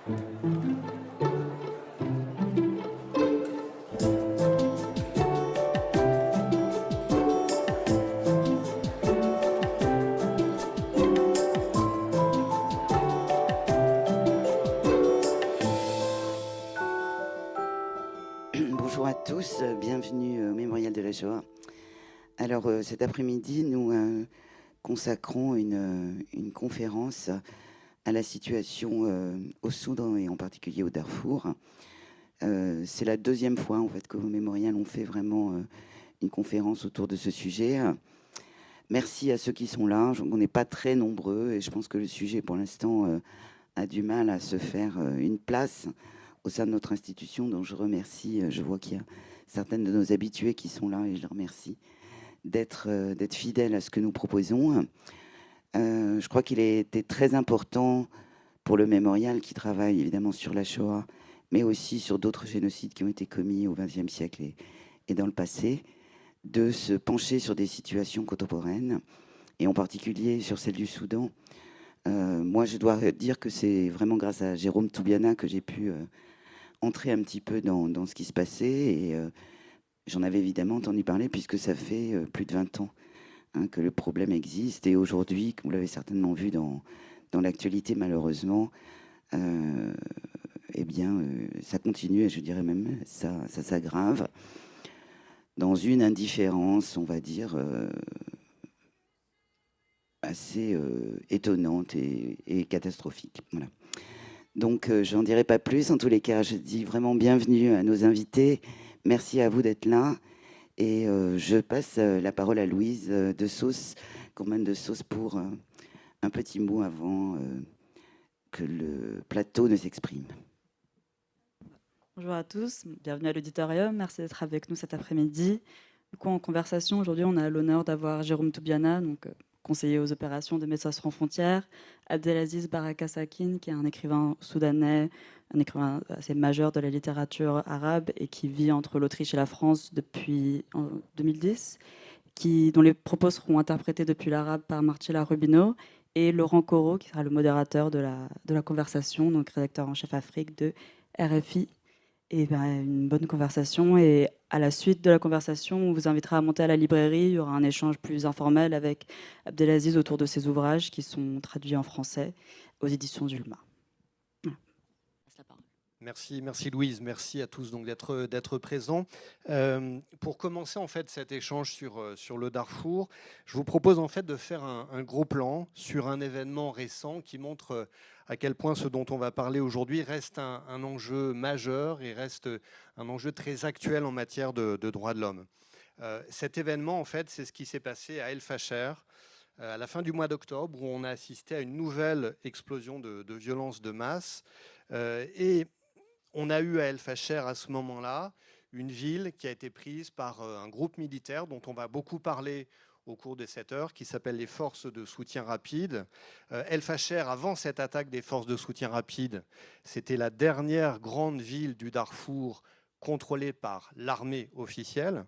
Bonjour à tous, bienvenue au Mémorial de la Shoah. Alors cet après-midi, nous consacrons une conférence à la situation au Soudan et en particulier au Darfour. C'est la deuxième fois en fait qu'au Mémorial on fait vraiment une conférence autour de ce sujet. Merci à ceux qui sont là, on n'est pas très nombreux et je pense que le sujet pour l'instant a du mal à se faire une place au sein de notre institution, dont je remercie, je vois qu'il y a certaines de nos habitués qui sont là et je les remercie d'être fidèles à ce que nous proposons. Je crois qu'il a été très important pour le Mémorial, qui travaille évidemment sur la Shoah, mais aussi sur d'autres génocides qui ont été commis au XXe siècle et dans le passé, de se pencher sur des situations contemporaines, et en particulier sur celle du Soudan. Moi, je dois dire que c'est vraiment grâce à Jérôme Toubiana que j'ai pu entrer un petit peu dans ce qui se passait, et j'en avais évidemment entendu parler puisque ça fait plus de 20 ans que le problème existe, et aujourd'hui, comme vous l'avez certainement vu dans l'actualité malheureusement, eh bien, ça continue, et je dirais même ça s'aggrave dans une indifférence, on va dire, assez étonnante et catastrophique. Voilà. Donc, je n'en dirai pas plus. En tous les cas, je dis vraiment bienvenue à nos invités. Merci à vous d'être là. Et je passe la parole à Louise de Sauce, Gourmande de Sauce, pour un petit mot avant que le plateau ne s'exprime. Bonjour à tous, bienvenue à l'auditorium. Merci d'être avec nous cet après-midi. Du coup, en conversation, aujourd'hui, on a l'honneur d'avoir Jérôme Toubiana, donc conseiller aux opérations de Médecins sans frontières, Abdelaziz Baraka Sakin, qui est un écrivain soudanais, un écrivain assez majeur de la littérature arabe et qui vit entre l'Autriche et la France depuis 2010, dont les propos seront interprétés depuis l'arabe par Marcella Rubino, et Laurent Corot, qui sera le modérateur de la conversation, donc rédacteur en chef Afrique de RFI. Et une bonne conversation. Et à la suite de la conversation, on vous invitera à monter à la librairie. Il y aura un échange plus informel avec Abdelaziz autour de ses ouvrages qui sont traduits en français aux éditions Zulma. Voilà. Merci Louise, merci à tous donc d'être présents. Pour commencer en fait cet échange sur le Darfour, je vous propose en fait de faire un gros plan sur un événement récent qui montre à quel point ce dont on va parler aujourd'hui reste un enjeu majeur et reste un enjeu très actuel en matière de droits de l'homme. Cet événement en fait, c'est ce qui s'est passé à El Fasher à la fin du mois d'octobre, où on a assisté à une nouvelle explosion de violence de masse. Et on a eu à El Fasher à ce moment-là une ville qui a été prise par un groupe militaire dont on va beaucoup parler au cours de cette heure, qui s'appelle les forces de soutien rapide. El Fasher, avant cette attaque des forces de soutien rapide, c'était la dernière grande ville du Darfour contrôlée par l'armée officielle.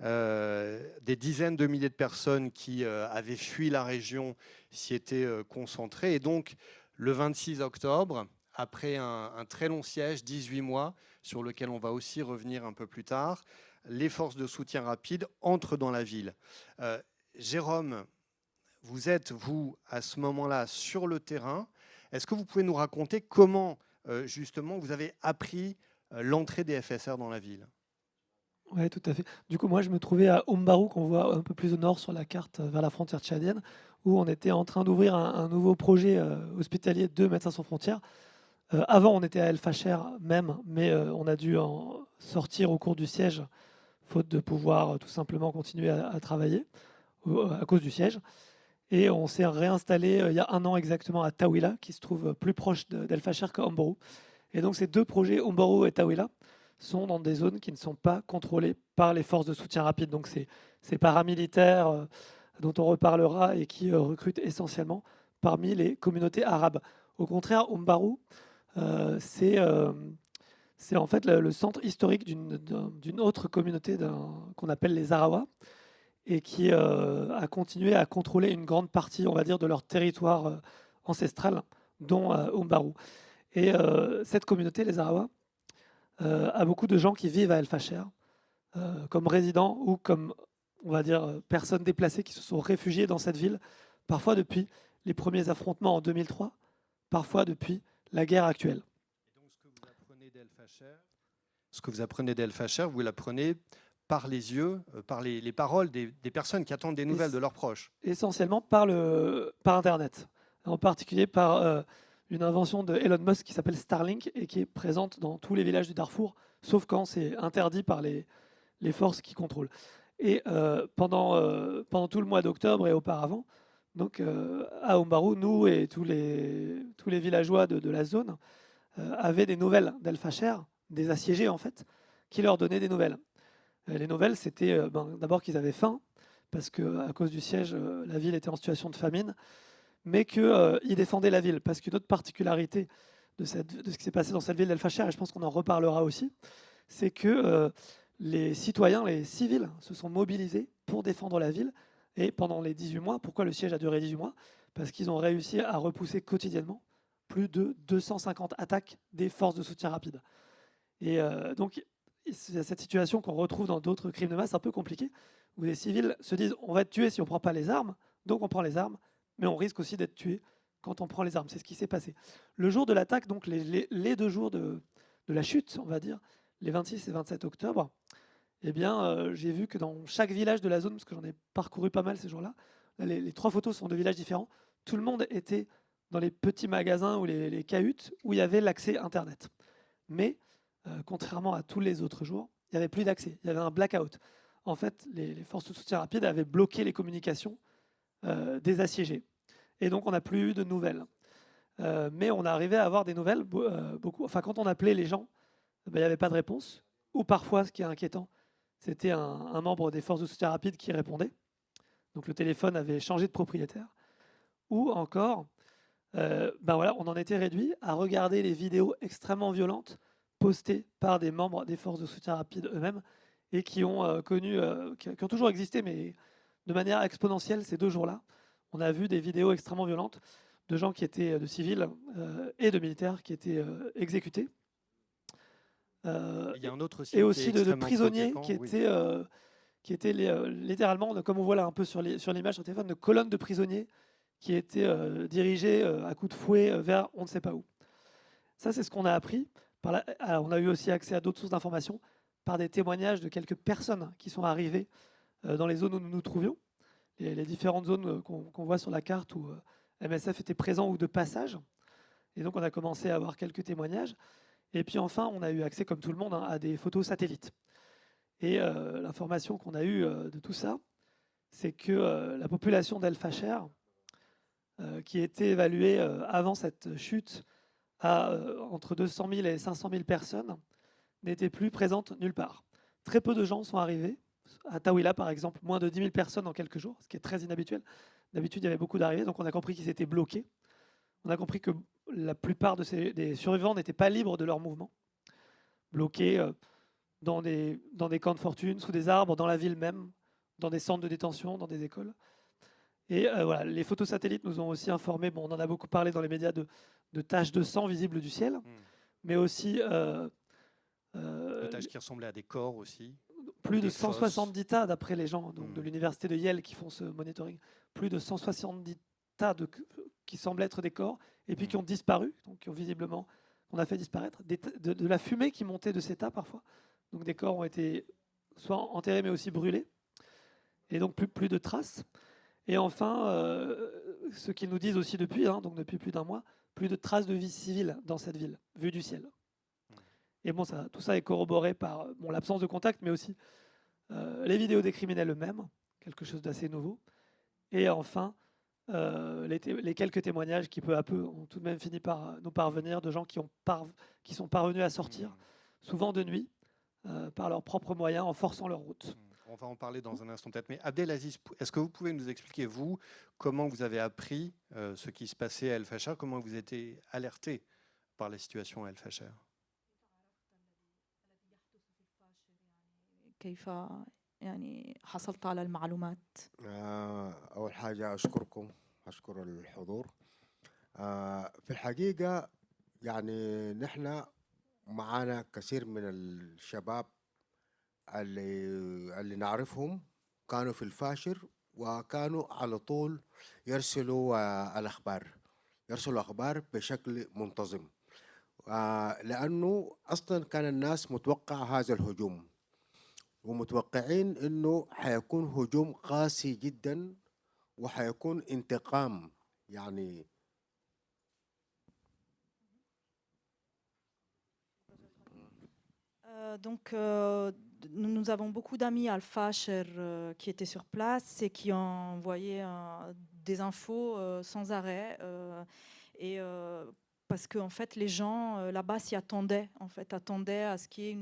Des dizaines de milliers de personnes qui avaient fui la région s'y étaient concentrées. Et donc, le 26 octobre, après un très long siège, 18 mois, sur lequel on va aussi revenir un peu plus tard, les forces de soutien rapide entrent dans la ville. Jérôme, vous êtes, vous, à ce moment-là, sur le terrain. Est-ce que vous pouvez nous raconter comment, justement, vous avez appris l'entrée des FSR dans la ville ? Oui, tout à fait. Du coup, moi, je me trouvais à Umbaru, qu'on voit un peu plus au nord sur la carte, vers la frontière tchadienne, où on était en train d'ouvrir un nouveau projet hospitalier de Médecins sans frontières. Avant, on était à El Fasher même, mais on a dû en sortir au cours du siège, faute de pouvoir tout simplement continuer à travailler à cause du siège. Et on s'est réinstallé il y a un an exactement à Tawila, qui se trouve plus proche d'El Fasher que Umbaru. Et donc ces deux projets, Umbaru et Tawila, sont dans des zones qui ne sont pas contrôlées par les forces de soutien rapide. Donc ces paramilitaires dont on reparlera et qui recrutent essentiellement parmi les communautés arabes. Au contraire, Umbaru, c'est en fait le centre historique d'une autre communauté qu'on appelle les Arawa, et qui a continué à contrôler une grande partie, on va dire, de leur territoire ancestral, dont Umbaru. Et cette communauté, les Arawa, a beaucoup de gens qui vivent à El Fasher, comme résidents ou comme, on va dire, personnes déplacées qui se sont réfugiées dans cette ville, parfois depuis les premiers affrontements en 2003, parfois depuis la guerre actuelle. Et donc, ce que vous apprenez d'El Fasher, vous l'apprenez par les yeux, par les paroles des personnes qui attendent des nouvelles de leurs proches. Essentiellement par Internet, en particulier par une invention de Elon Musk qui s'appelle Starlink et qui est présente dans tous les villages du Darfour, sauf quand c'est interdit par les forces qui contrôlent. Et pendant tout le mois d'octobre et auparavant, donc à Ombarou, nous et tous les villageois de la zone avaient des nouvelles d'El Fasher, des assiégés en fait, qui leur donnaient des nouvelles. Les nouvelles, c'était d'abord qu'ils avaient faim, parce qu'à cause du siège, la ville était en situation de famine, mais qu'ils défendaient la ville. Parce qu'une autre particularité de ce qui s'est passé dans cette ville d'El Fasher, et je pense qu'on en reparlera aussi, c'est que les citoyens, les civils, se sont mobilisés pour défendre la ville. Et pendant les 18 mois, pourquoi le siège a duré 18 mois? Parce qu'ils ont réussi à repousser quotidiennement plus de 250 attaques des forces de soutien rapide. Et donc, c'est cette situation qu'on retrouve dans d'autres crimes de masse un peu compliqués, où les civils se disent on va être tué si on ne prend pas les armes, donc on prend les armes, mais on risque aussi d'être tué quand on prend les armes. C'est ce qui s'est passé. Le jour de l'attaque, donc les 2 jours de la chute, on va dire, les 26 et 27 octobre, eh bien, j'ai vu que dans chaque village de la zone, parce que j'en ai parcouru pas mal ces jours-là, les 3 photos sont de villages différents, tout le monde était dans les petits magasins ou les cahutes où il y avait l'accès Internet. Mais contrairement à tous les autres jours, il n'y avait plus d'accès, il y avait un blackout. En fait, les forces de soutien rapide avaient bloqué les communications des assiégés. Et donc, on n'a plus eu de nouvelles. Mais on arrivait à avoir des nouvelles beaucoup. Enfin, quand on appelait les gens, il n'y avait pas de réponse. Ou parfois, ce qui est inquiétant, c'était un membre des forces de soutien rapide qui répondait. Donc, le téléphone avait changé de propriétaire. Ou encore, voilà, on en était réduit à regarder les vidéos extrêmement violentes postées par des membres des forces de soutien rapide eux-mêmes et qui ont qui ont toujours existé, mais de manière exponentielle ces 2 jours-là. On a vu des vidéos extrêmement violentes de gens qui étaient de civils et de militaires qui étaient exécutés. Il y a un autre Et aussi de prisonniers qui étaient littéralement, comme on voit là un peu sur l'image sur le téléphone, de colonnes de prisonniers qui étaient dirigés à coups de fouet vers on ne sait pas où. Ça, c'est ce qu'on a appris. Alors, on a eu aussi accès à d'autres sources d'informations par des témoignages de quelques personnes qui sont arrivées dans les zones où nous nous trouvions, les différentes zones qu'on voit sur la carte où MSF était présent ou de passage. Et donc, on a commencé à avoir quelques témoignages. Et puis enfin, on a eu accès, comme tout le monde, à des photos satellites. Et l'information qu'on a eue de tout ça, c'est que la population d'El Fasher, qui était évaluée avant cette chute à entre 200 000 et 500 000 personnes, n'était plus présente nulle part. Très peu de gens sont arrivés. À Tawila, par exemple, moins de 10 000 personnes en quelques jours, ce qui est très inhabituel. D'habitude, il y avait beaucoup d'arrivées, donc on a compris qu'ils étaient bloqués. On a compris que la plupart des survivants n'étaient pas libres de leur mouvement, bloqués dans des camps de fortune, sous des arbres, dans la ville même, dans des centres de détention, dans des écoles. Et voilà, les photos satellites nous ont aussi informé, on en a beaucoup parlé dans les médias, de taches de sang visibles du ciel, mais aussi... de taches qui ressemblaient à des corps aussi. Plus de 170 tas, d'après les gens donc, de l'université de Yale qui font ce monitoring, plus de 170 tas qui semblent être des corps, et puis qui ont disparu, donc qui ont visiblement, qu'on a fait disparaître, de la fumée qui montait de ces tas parfois. Donc des corps ont été soit enterrés, mais aussi brûlés, et donc plus de traces. Et enfin, ce qu'ils nous disent aussi depuis, donc depuis plus d'1 mois, plus de traces de vie civile dans cette ville, vue du ciel. Et bon, tout ça est corroboré par l'absence de contact, mais aussi les vidéos des criminels eux-mêmes, quelque chose d'assez nouveau. Et enfin, les quelques témoignages qui, peu à peu, ont tout de même fini par nous parvenir, de gens qui sont parvenus à sortir, souvent de nuit, par leurs propres moyens, en forçant leur route. On va en parler dans un instant peut-être. Mais Abdelaziz, est-ce que vous pouvez nous expliquer, vous, comment vous avez appris ce qui se passait à El Fasher, comment vous étiez alerté par la situation à El Fasher? كيف يعني حصلت على المعلومات؟ أول حاجة أشكركم، أشكر الحضور. في الحقيقة يعني نحن معانا كثير من الشباب اللي نعرفهم كانوا في الفاشر، وكانوا على طول يرسلوا الأخبار، يرسلوا أخبار بشكل منتظم. لأنه أصلا كان الناس متوقع هذا الهجوم، ومتوقعين أنه حيكون هجوم قاسي جدا وحيكون انتقام يعني. Donc, nous avons beaucoup d'amis Al-Fasher qui étaient sur place et qui ont envoyé des infos sans arrêt. Parce que en fait, les gens là-bas s'y attendaient, attendaient à ce qu'il y ait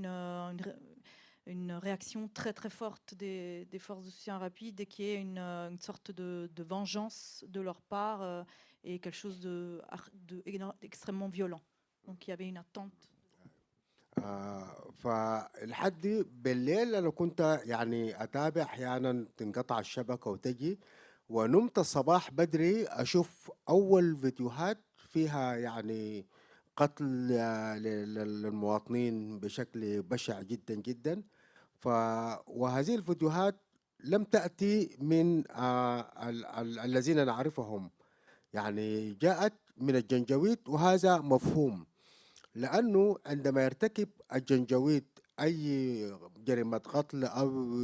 une réaction très très forte des forces de soutien rapide et qu'il y ait une sorte de vengeance de leur part et quelque chose d'extrêmement violent. Donc, il y avait une attente. فالحد بالليل أنا كنت يعني أتابع، أحيانا تنقطع الشبكة وتجي، ونمت الصباح بدري أشوف أول فيديوهات فيها يعني قتل للمواطنين بشكل بشع جدا جدا. وهذه الفيديوهات لم تأتي من الذين نعرفهم، يعني جاءت من الجنجويد، وهذا مفهوم، لأنه عندما يرتكب الجنجويد أي جريمة قتل أو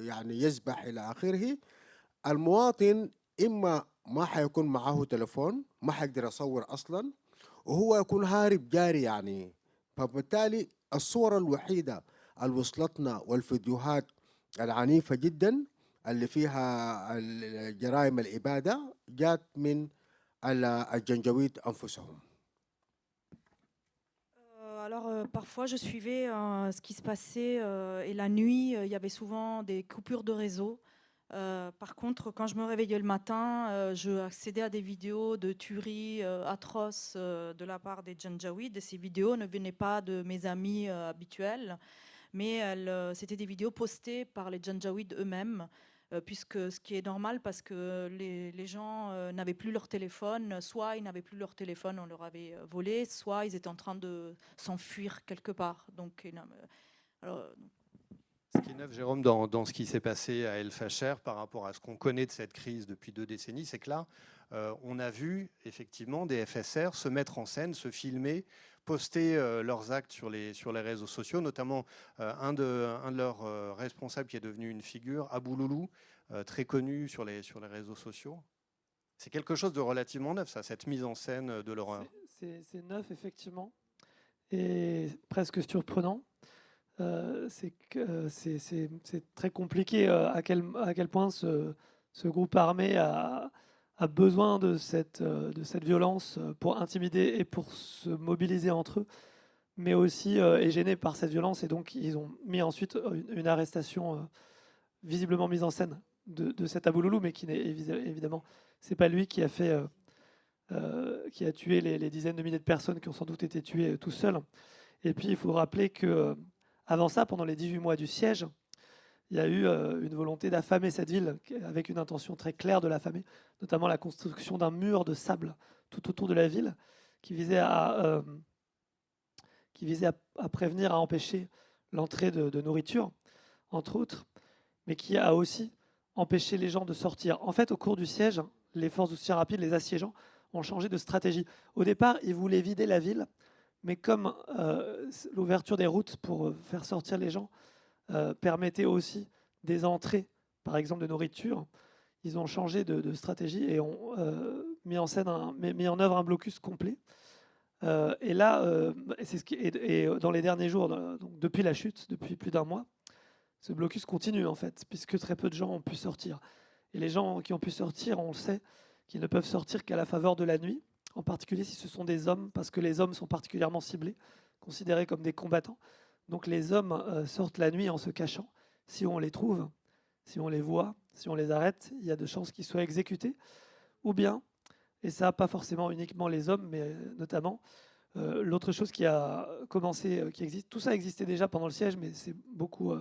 يعني يذبح إلى آخره، المواطن إما ما حيكون معه تلفون، ما حيقدر يصور أصلا، وهو يكون هارب جاري يعني. فبالتالي الصورة الوحيدة اللي وصلتنا والفيديوهات العنيفة جدا اللي فيها جرائم الإبادة جات من الجنجويد أنفسهم. Alors, parfois, je suivais ce qui se passait et la nuit, il y avait souvent des coupures de réseau. Par contre, quand je me réveillais le matin, je accédais à des vidéos de tueries atroces de la part des Janjaouids. Et ces vidéos ne venaient pas de mes amis habituels, mais c'était des vidéos postées par les Janjaouids eux-mêmes. Puisque ce qui est normal, parce que les gens n'avaient plus leur téléphone, soit ils n'avaient plus leur téléphone, on leur avait volé, soit ils étaient en train de s'enfuir quelque part. Donc, ce qui est neuf, Jérôme, dans ce qui s'est passé à El Fasher par rapport à ce qu'on connaît de cette crise depuis 2 décennies, c'est que là, on a vu effectivement des FSR se mettre en scène, se filmer, poster leurs actes sur les réseaux sociaux, notamment un de leurs responsables qui est devenu une figure, Abou Loulou, très connu sur les réseaux sociaux. C'est quelque chose de relativement neuf, ça, cette mise en scène de l'horreur. C'est neuf, effectivement, et presque surprenant. C'est très compliqué à quel point ce groupe armé a besoin de cette violence pour intimider et pour se mobiliser entre eux, mais aussi est gêné par cette violence, et donc ils ont mis ensuite une arrestation visiblement mise en scène de cet Abou Loulou, mais qui n'est évidemment, c'est pas lui qui a fait qui a tué les dizaines de milliers de personnes qui ont sans doute été tuées tout seul. Et puis il faut rappeler que avant ça, pendant les 18 mois du siège, il y a eu une volonté d'affamer cette ville, avec une intention très claire de l'affamer, notamment la construction d'un mur de sable tout autour de la ville, qui visait à prévenir, à empêcher l'entrée de nourriture, entre autres, mais qui a aussi empêché les gens de sortir. En fait, au cours du siège, les forces de soutien rapide, les assiégeants, ont changé de stratégie. Au départ, ils voulaient vider la ville, mais comme l'ouverture des routes pour faire sortir les gens permettait aussi des entrées, par exemple de nourriture, ils ont changé de stratégie et ont mis en œuvre un blocus complet. Et là, dans les derniers jours, donc depuis la chute, depuis plus d'un mois, ce blocus continue en fait, puisque très peu de gens ont pu sortir. Et les gens qui ont pu sortir, on le sait, qu'ils ne peuvent sortir qu'à la faveur de la nuit, en particulier si ce sont des hommes, parce que les hommes sont particulièrement ciblés, considérés comme des combattants. Donc les hommes sortent la nuit en se cachant. Si on les trouve, si on les voit, si on les arrête, il y a de chances qu'ils soient exécutés. Ou bien, et ça pas forcément uniquement les hommes, mais notamment, l'autre chose qui a commencé, qui existe, tout ça existait déjà pendant le siège, mais c'est beaucoup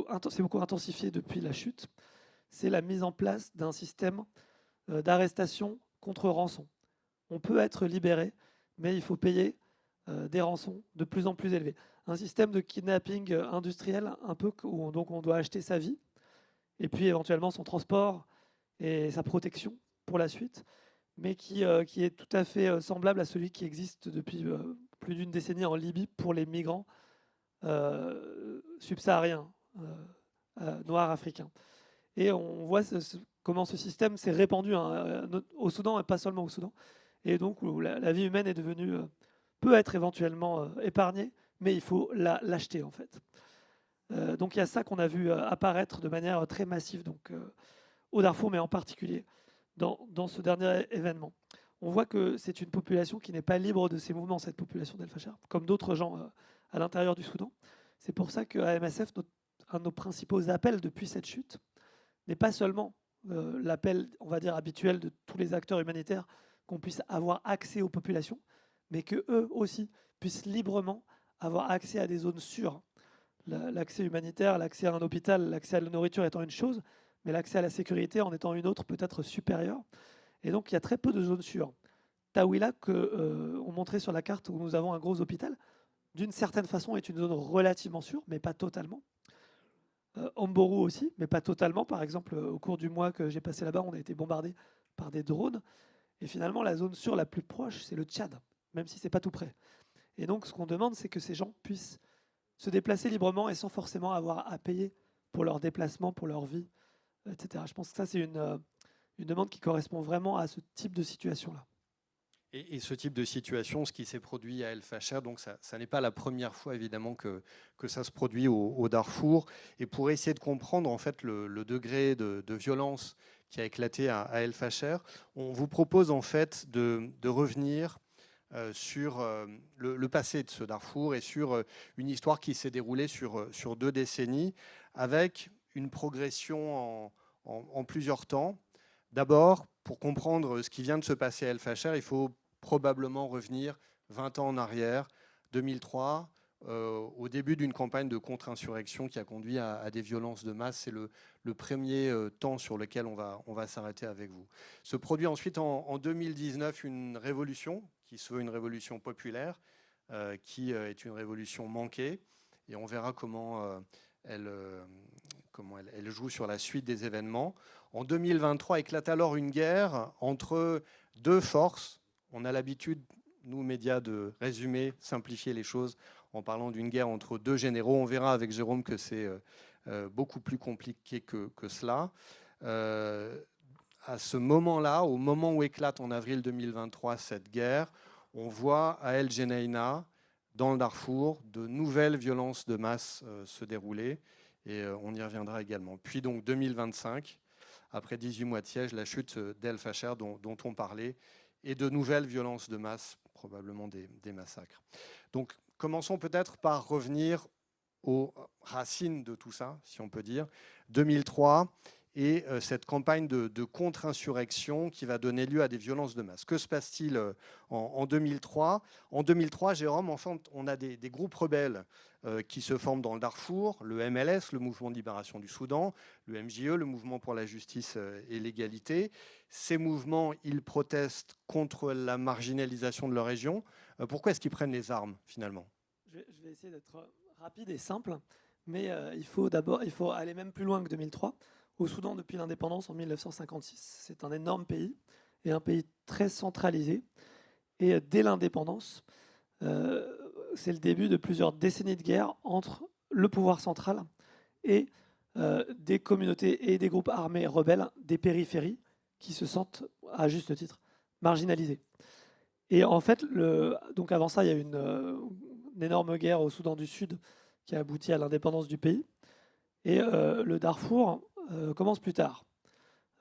intensifié depuis la chute, c'est la mise en place d'un système d'arrestation contre rançon. on peut être libéré, mais il faut payer des rançons de plus en plus élevées. Un système de kidnapping industriel, un peu où donc on doit acheter sa vie, et puis éventuellement son transport et sa protection pour la suite, mais qui est tout à fait semblable à celui qui existe depuis plus d'une décennie en Libye pour les migrants subsahariens, noirs africains. Et on voit comment ce système s'est répandu au Soudan, et pas seulement au Soudan, et donc où la vie humaine est devenue, peut être éventuellement épargnée, mais il faut l'acheter en fait. Donc il y a ça qu'on a vu apparaître de manière très massive donc, au Darfour, mais en particulier dans ce dernier événement. On voit que c'est une population qui n'est pas libre de ses mouvements, cette population d'El Fasher, comme d'autres gens à l'intérieur du Soudan. C'est pour ça qu'à MSF, un de nos principaux appels depuis cette chute n'est pas seulement l'appel, on va dire, habituel de tous les acteurs humanitaires qu'on puisse avoir accès aux populations, mais qu'eux aussi puissent librement avoir accès à des zones sûres. L'accès humanitaire, l'accès à un hôpital, l'accès à la nourriture étant une chose, mais l'accès à la sécurité en étant une autre peut-être supérieure. Et donc il y a très peu de zones sûres. Tawila, qu'on montrait sur la carte où nous avons un gros hôpital, d'une certaine façon est une zone relativement sûre, mais pas totalement. Omboru aussi, mais pas totalement. Par exemple, au cours du mois que j'ai passé là-bas, on a été bombardé par des drones. Et finalement, la zone sûre la plus proche, c'est le Tchad, même si ce n'est pas tout près. Et donc, ce qu'on demande, c'est que ces gens puissent se déplacer librement et sans forcément avoir à payer pour leur déplacement, pour leur vie, etc. Je pense que ça, c'est une demande qui correspond vraiment à ce type de situation-là. Et ce type de situation, ce qui s'est produit à El Fasher, donc ça n'est pas la première fois évidemment que ça se produit au Darfour. Et pour essayer de comprendre en fait le degré de violence qui a éclaté à El Fasher, on vous propose en fait de revenir sur le passé de ce Darfour et sur une histoire qui s'est déroulée sur 2 décennies avec une progression en plusieurs temps. D'abord, pour comprendre ce qui vient de se passer à El Fasher, il faut probablement revenir 20 ans en arrière, 2003, au début d'une campagne de contre-insurrection qui a conduit à des violences de masse. C'est le premier temps sur lequel on va s'arrêter avec vous. Se produit ensuite en 2019 une révolution qui se veut une révolution populaire, qui est une révolution manquée. Et on verra comment elle joue sur la suite des événements. En 2023 éclate alors une guerre entre 2 forces. On a l'habitude, nous, médias, de résumer, simplifier les choses en parlant d'une guerre entre 2 généraux. On verra avec Jérôme que c'est beaucoup plus compliqué que cela. À ce moment-là, au moment où éclate en avril 2023 cette guerre, on voit à El Geneina, dans le Darfour, de nouvelles violences de masse se dérouler. Et on y reviendra également. Puis donc 2025, après 18 mois de siège, la chute d'El Fasher dont on parlait, et de nouvelles violences de masse, probablement des massacres. Donc commençons peut-être par revenir aux racines de tout ça, si on peut dire. 2003 et cette campagne de contre-insurrection qui va donner lieu à des violences de masse. Que se passe-t-il en 2003 ? En 2003, Jérôme, enfin, on a des groupes rebelles qui se forment dans le Darfour, le MLS, le Mouvement de libération du Soudan, le MJE, le Mouvement pour la justice et l'égalité. Ces mouvements, ils protestent contre la marginalisation de leur région. Pourquoi est-ce qu'ils prennent les armes, finalement ? Je vais essayer d'être rapide et simple, mais il faut aller même plus loin que 2003. Au Soudan, depuis l'indépendance en 1956, c'est un énorme pays, et un pays très centralisé. Et dès l'indépendance, c'est le début de plusieurs décennies de guerre entre le pouvoir central et des communautés et des groupes armés rebelles des périphéries qui se sentent, à juste titre, marginalisés. Et en fait, donc avant ça, il y a eu une énorme guerre au Soudan du Sud qui a abouti à l'indépendance du pays. Et le Darfour commence plus tard.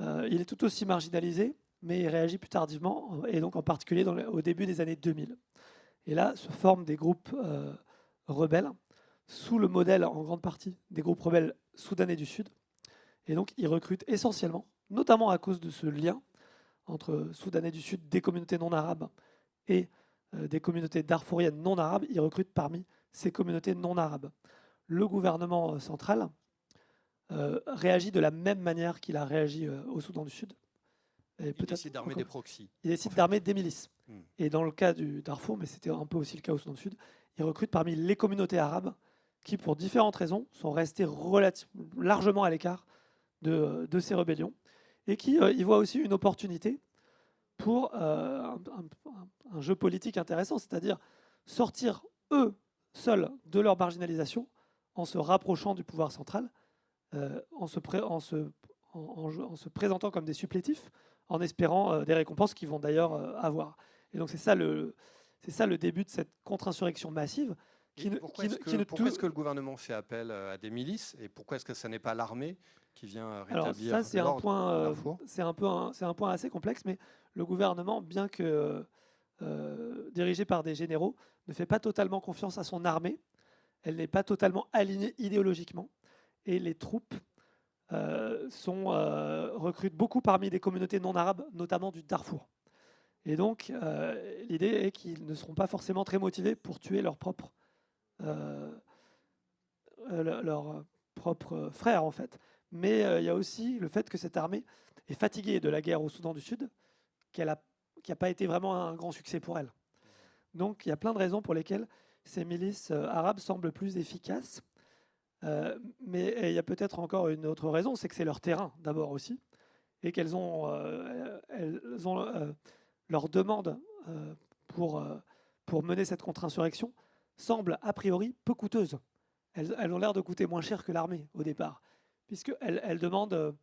Il est tout aussi marginalisé, mais il réagit plus tardivement, et donc en particulier au début des années 2000. Et là se forment des groupes rebelles, sous le modèle en grande partie des groupes rebelles soudanais du Sud. Et donc ils recrutent essentiellement, notamment à cause de ce lien entre Soudanais du Sud, des communautés non arabes, et des communautés darfouriennes non arabes, ils recrutent parmi ces communautés non arabes. Le gouvernement central réagit de la même manière qu'il a réagi au Soudan du Sud, Et Il peut-être décide d'armer encore- des proxys. il décide d'armer des milices. Hmm. Et dans le cas du Darfour, mais c'était un peu aussi le cas au Soudan du Sud, il recrute parmi les communautés arabes qui, pour différentes raisons, sont restées largement à l'écart de ces rébellions et qui y voient aussi une opportunité pour un jeu politique intéressant, c'est-à-dire sortir eux seuls de leur marginalisation en se rapprochant du pouvoir central, en se présentant comme des supplétifs, en espérant des récompenses qu'ils vont d'ailleurs avoir. Et donc c'est ça le début de cette contre-insurrection massive. Et pourquoi est-ce que le gouvernement fait appel à des milices et pourquoi est-ce que ce n'est pas l'armée qui vient Alors rétablir ça, c'est un l'ordre point, au Darfour? c'est un point assez complexe, mais le gouvernement, bien que dirigé par des généraux, ne fait pas totalement confiance à son armée. Elle n'est pas totalement alignée idéologiquement, et les troupes recrutent beaucoup parmi des communautés non arabes, notamment du Darfour. Et donc, l'idée est qu'ils ne seront pas forcément très motivés pour tuer leurs propres frères, en fait. Mais il y a aussi le fait que cette armée est fatiguée de la guerre au Soudan du Sud, qui n'a pas été vraiment un grand succès pour elle. Donc, il y a plein de raisons pour lesquelles ces milices arabes semblent plus efficaces. Mais il y a peut-être encore une autre raison, c'est que c'est leur terrain d'abord aussi, et qu'elles ont, leur demande pour mener cette contre-insurrection semble a priori peu coûteuse. Elles ont l'air de coûter moins cher que l'armée au départ, puisqu'elles demandent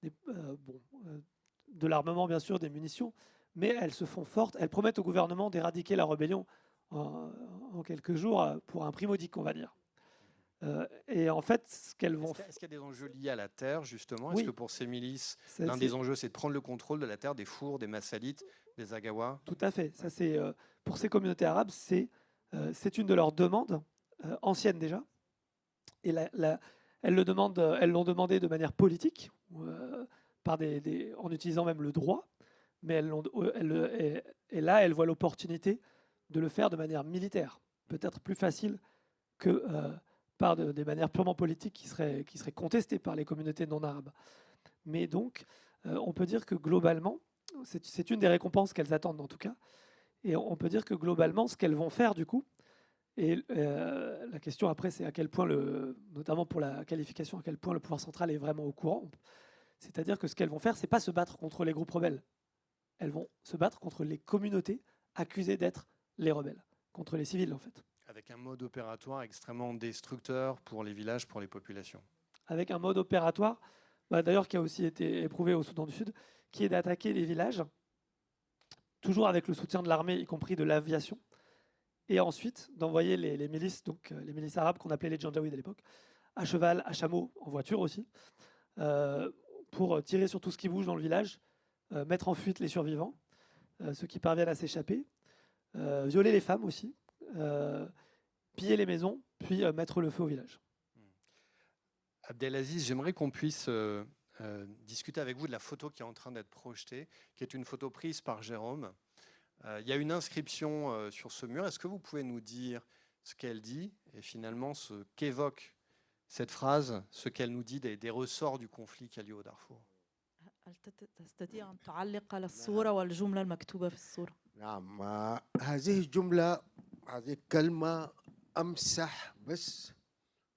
de l'armement, bien sûr, des munitions, mais elles se font fortes. Elles promettent au gouvernement d'éradiquer la rébellion en quelques jours pour un prix modique, on va dire. Et en fait, ce qu'elles vont faire. Est-ce qu'il y a des enjeux liés à la terre, justement? Oui. Est-ce que pour ces milices, l'un des enjeux, c'est de prendre le contrôle de la terre, des Fours, des Massalites, des Agawa? Tout à fait. Ça, c'est, pour ces communautés arabes, c'est une de leurs demandes, anciennes déjà. Et elles l'ont demandé de manière politique, en utilisant même le droit. Mais et là, elles voient l'opportunité de le faire de manière militaire, peut-être plus facile que par des manières purement politiques qui seraient contestées par les communautés non arabes. Mais donc, on peut dire que globalement, c'est une des récompenses qu'elles attendent en tout cas, et on peut dire que globalement, ce qu'elles vont faire du coup, et la question après, c'est à quel point, notamment pour la qualification, à quel point le pouvoir central est vraiment au courant. C'est-à-dire que ce qu'elles vont faire, c'est pas se battre contre les groupes rebelles. Elles vont se battre contre les communautés accusées d'être les rebelles, contre les civils en fait. Avec un mode opératoire extrêmement destructeur pour les villages, pour les populations. Avec un mode opératoire, d'ailleurs qui a aussi été éprouvé au Soudan du Sud, qui est d'attaquer les villages, toujours avec le soutien de l'armée, y compris de l'aviation, et ensuite d'envoyer les milices, donc les milices arabes qu'on appelait les Janjaweed à l'époque, à cheval, à chameau, en voiture aussi, pour tirer sur tout ce qui bouge dans le village, mettre en fuite les survivants, ceux qui parviennent à s'échapper, violer les femmes aussi, piller les maisons, puis mettre le feu au village. Abdelaziz, j'aimerais qu'on puisse discuter avec vous de la photo qui est en train d'être projetée, qui est une photo prise par Jérôme. Il y a une inscription sur ce mur. Est-ce que vous pouvez nous dire ce qu'elle dit et finalement ce qu'évoque cette phrase, ce qu'elle nous dit des ressorts du conflit qui a lieu au Darfour? هل تستطيع أن تعلق على الصورة والجملة المكتوبة في الصورة؟ نعم هذه الجملة هذه الكلمة أمسح بس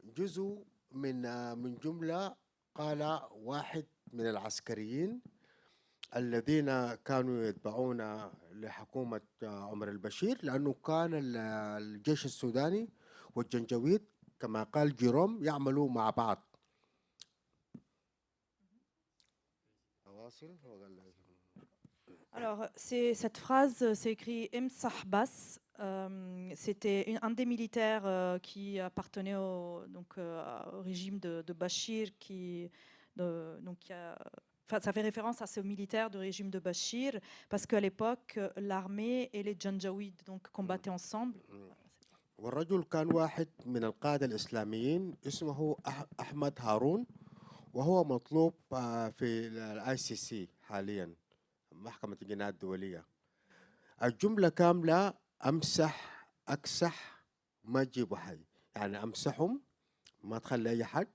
جزء من جملة قال واحد من العسكريين الذين كانوا يتبعون لحكومة عمر البشير لأنه كان الجيش السوداني والجنجويد كما قال جيروم يعملوا مع بعض. Alors, cette phrase, c'est écrit Imsah Bas. C'était un des militaires qui appartenait au régime de Bachir, ça fait référence à ce militaire du régime de Bachir, parce qu'à l'époque, l'armée et les Janjaweed combattaient ensemble. والرجل كان واحد من القادة الإسلاميين اسمه أحمد هارون وهو مطلوب في الICC حاليا محكمة الجناية الدولية. الجملة كاملة أمسح أكسح ما تجيب حد يعني أمسحهم ما تخلي أي حد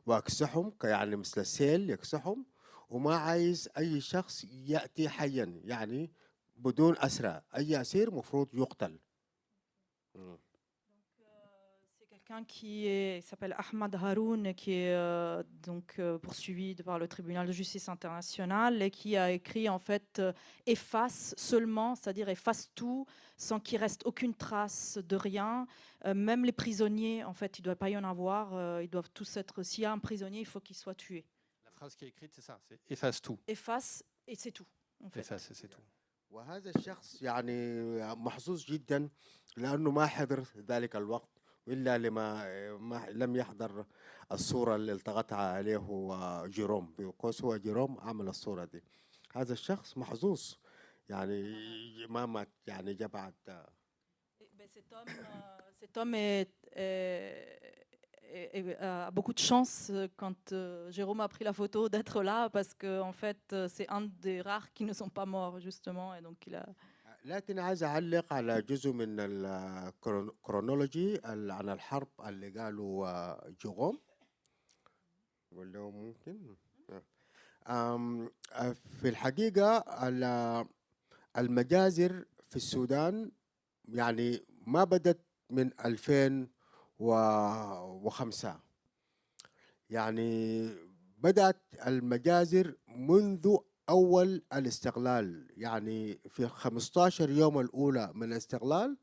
وأكسحهم يعني مثل السيل يكسحهم وما عايز أي شخص يأتي حيا، يعني بدون أسرى. أي أسير مفروض يقتل. مم. C'est quelqu'un il s'appelle Ahmad Haroun, qui est poursuivi par le tribunal de justice international et qui a écrit en fait efface seulement, c'est-à-dire efface tout sans qu'il reste aucune trace de rien. Même les prisonniers, en fait, il ne doit pas y en avoir. Ils doivent tous être. S'il y a un prisonnier, il faut qu'il soit tué. La phrase qui est écrite, c'est ça, c'est efface tout. Efface et c'est tout. En fait. Efface et c'est tout. وهذا الشخص يعني محظوظ جدا لأنه ما حضر ذلك الوقت، إلا ما لم يحضر الصورة اللي التقطها عليه جيروم، بيكوز هو جيروم عمل الصورة دي. هذا الشخص محظوظ يعني ما مات، يعني جاء بعد. Cet homme a beaucoup de chance quand Jérôme a pris la photo d'être là, parce que en fait c'est un des rares qui ne sont pas morts justement, et donc il a. لكن عايز أعلق على جزء من الكرونولوجي عن الحرب اللي قالوا جيروم، ولا ممكن في الحقيقة المجازر في السودان يعني ما بدت من 2005. يعني بدأت المجازر منذ أول الاستقلال، يعني في 15 يوم الأولى من الاستقلال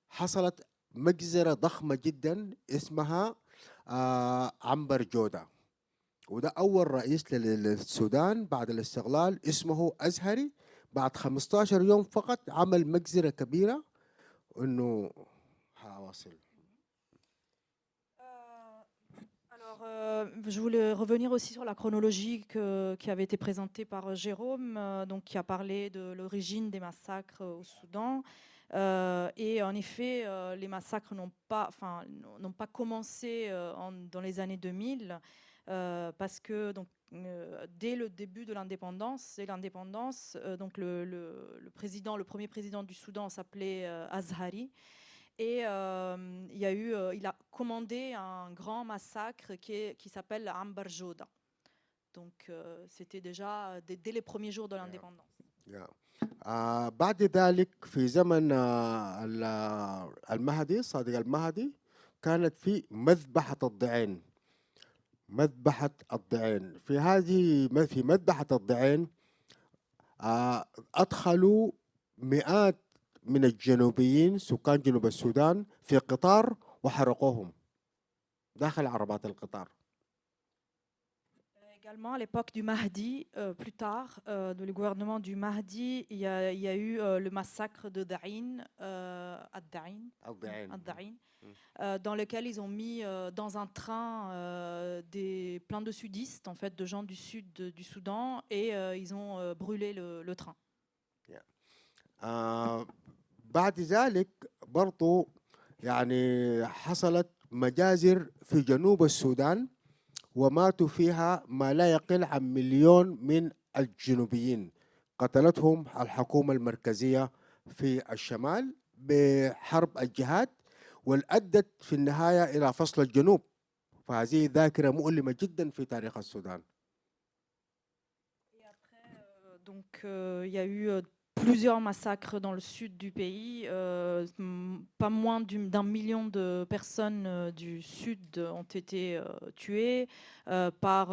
حصلت مجزرة ضخمة جدا اسمها عنبر جودة، وده أول رئيس للسودان بعد الاستقلال اسمه أزهري. بعد 15 يوم فقط عمل مجزرة كبيرة. إنه حواصل. Je voulais revenir aussi sur la chronologie qui avait été présentée par Jérôme, donc qui a parlé de l'origine des massacres au Soudan. Et en effet, les massacres n'ont pas commencé dans les années 2000, parce que donc, dès le début de l'indépendance, donc le premier président du Soudan s'appelait Azhari. Et il a commandé un grand massacre qui s'appelle Ambar Joda. Donc c'était déjà dès les premiers jours de l'indépendance. بعد ذلك في زمن المهدي صادق المهدي كانت في مذبحة الضعين. في مذبحة الضعين أدخلوا مئات من الجنوبيين سكان جنوب السودان في قطار وحرقوهم داخل عربات القطار. Également, à l'époque du Mahdi, plus tard, de le gouvernement du Mahdi, il y a eu le massacre de Daïn, dans lequel ils ont mis dans un train plein de sudistes, en fait, de gens du sud du Soudan, et ils ont brûlé le train. بعد ذلك برضو يعني حصلت مجازر في جنوب السودان وماتوا فيها ما لا يقل عن 1,000,000 من الجنوبيين. قتلتهم الحكومة المركزية في الشمال بحرب الجهاد، والأدت في النهاية إلى فصل الجنوب. فهذه ذاكرة مؤلمة جدا في تاريخ السودان. Donc il y a eu plusieurs massacres dans le sud du pays. Pas moins d'1 million de personnes du sud ont été tuées par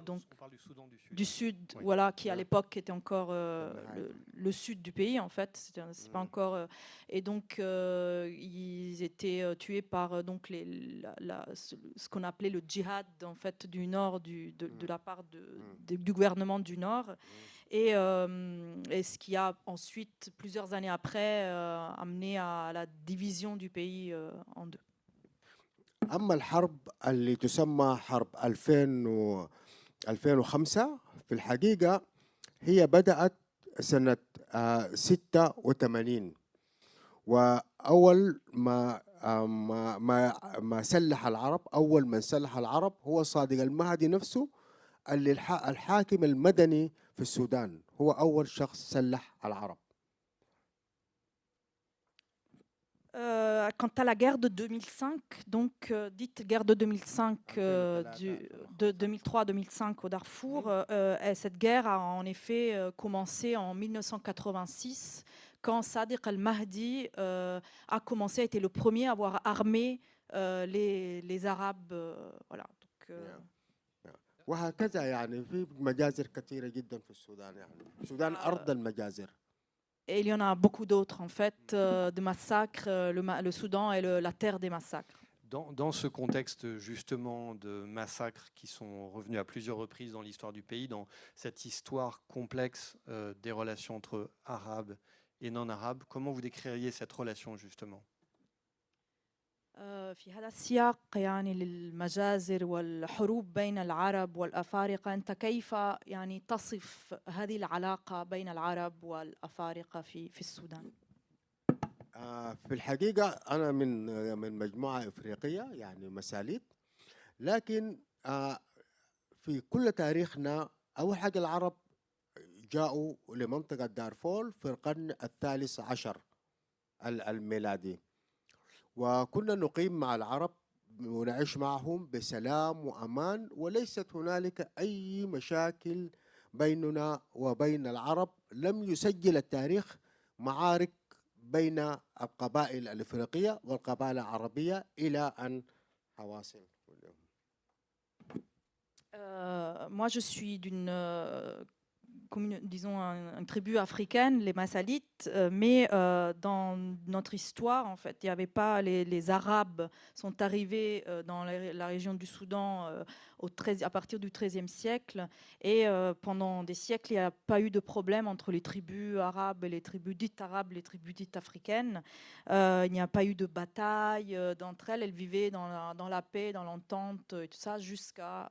donc On parle du Soudan du sud, Oui. voilà, qui à l'époque était encore le sud du pays, en fait. C'est pas encore. Et donc ils étaient tués par donc ce qu'on appelait le djihad, en fait, du nord, de la part du gouvernement du nord. Et ce qui a ensuite, plusieurs années après, amené à la division du pays en deux. أما الحرب اللي تسمى حرب 2005 في الحقيقة هي بدأت سنة 86، وأول ما سلح العرب، أول من سلح العرب هو صادق المهدي نفسه، اللي الحاكم المدني في السودان هو أول شخص سلح العرب. quant à la guerre de 2005, donc dite guerre de 2005, de 2003 à 2005 au Darfour, cette guerre a en effet commencé en 1986, quand Sadiq al-Mahdi a commencé, a été le premier à avoir armé les Arabes. Voilà. Donc, وهكذا يعني في مجازر كثيرة جدا في السودان، يعني السودان أرض المجازر. Et il y en a beaucoup d'autres, en fait, de massacres. Le Soudan est la terre des massacres. Dans ce contexte justement de massacres qui sont revenus à plusieurs reprises dans l'histoire du pays, dans cette histoire complexe des relations entre arabes et non-arabes, comment vous décririez cette relation justement ? في هذا السياق يعني للمجازر والحروب بين العرب والأفارقة، أنت كيف يعني تصف هذه العلاقة بين العرب والأفارقة في السودان؟ في الحقيقة أنا من مجموعة إفريقية يعني مساليت، لكن في كل تاريخنا أول حاجة العرب جاءوا لمنطقة دارفور في القرن الثالث عشر الميلادي، وكنا نقيم مع العرب ونعيش معهم بسلام وأمان، وليست هنالك أي مشاكل بيننا وبين العرب. لم يسجل التاريخ معارك بين القبائل الإفريقية والقبائل العربية إلى أن حواصل. Moi, je suis d'une disons une tribu africaine, les Massalites, mais dans notre histoire, en fait, il n'y avait pas les Arabes sont arrivés dans la région du Soudan à partir du XIIIe siècle, et pendant des siècles, il n'y a pas eu de problème entre les tribus arabes et les tribus dites arabes, les tribus dites africaines. Il n'y a pas eu de bataille d'entre elles. Elles vivaient dans la paix, dans l'entente, et tout ça, jusqu'à...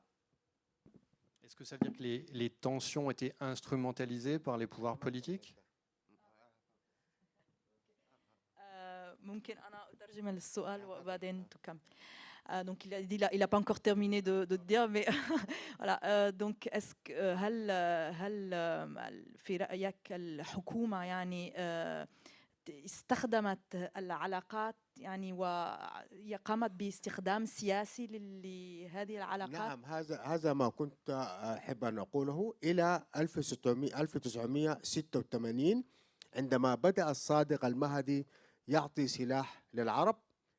Est-ce que ça veut dire que les tensions étaient instrumentalisées par les pouvoirs politiques ? ممكن أنا أترجم السؤال وبعدين تكمل. Donc il a dit, il n'a pas encore terminé de dire, mais voilà. Donc est-ce que هل في رأيك الحكومة يعني استخدمت العلاقات يعني وقامت باستخدام سياسي لهذه العلاقات؟ نعم، هذا ما كنت أحب أن أقوله. إلى 1986 عندما بدأ الصادق المهدي يعطي سلاح للعرب،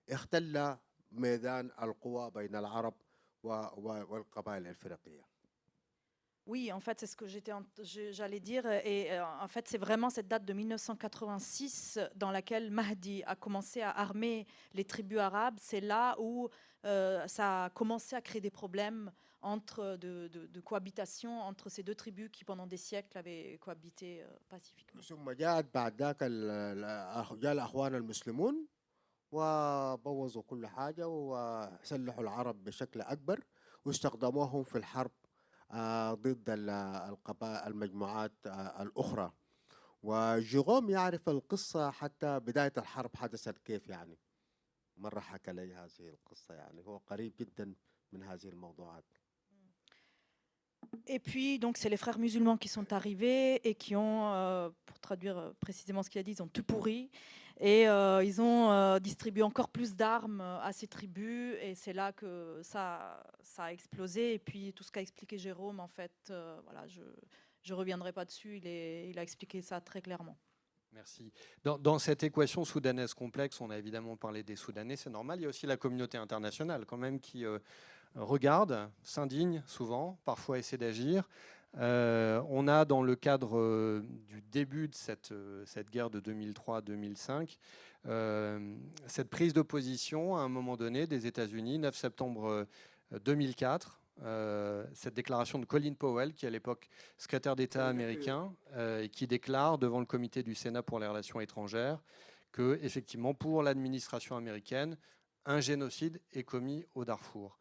اختل ميدان القوى بين العرب والقبائل الإفريقية. Oui, en fait, c'est ce que j'allais dire. Et en fait, c'est vraiment cette date de 1986 dans laquelle Mahdi a commencé à armer les tribus arabes. C'est là où ça a commencé à créer des problèmes de cohabitation entre ces deux tribus qui, pendant des siècles, avaient cohabité pacifiquement. ثم جاءت بعد ذاك جاء الأخوان المسلمون وبوظوا كل حاجة وسلحوا العرب بشكل أكبر واستخدموهم في الحرب ضد المجموعات الأخرى. وجيغوم يعرف القصة حتى بداية الحرب حدثت كيف، يعني مرة حكى لي هذه القصة، يعني هو قريب جدا من هذه الموضوعات. Et puis, donc, c'est les frères musulmans qui sont arrivés et qui ont, pour traduire précisément ce qu'il a dit, ils ont tout pourri. Et ils ont distribué encore plus d'armes à ces tribus. Et c'est là que ça a explosé. Et puis, tout ce qu'a expliqué Jérôme, en fait, voilà, je ne reviendrai pas dessus. Il a expliqué ça très clairement. Merci. Dans cette équation soudanaise complexe, on a évidemment parlé des Soudanais, c'est normal. Il y a aussi la communauté internationale quand même qui regarde, s'indigne souvent, parfois essaie d'agir. On a dans le cadre du début de cette guerre de 2003-2005, cette prise de position à un moment donné des États-Unis, 9 septembre 2004, cette déclaration de Colin Powell, qui est à l'époque secrétaire d'État américain, et qui déclare devant le comité du Sénat pour les relations étrangères que, effectivement, pour l'administration américaine, un génocide est commis au Darfour.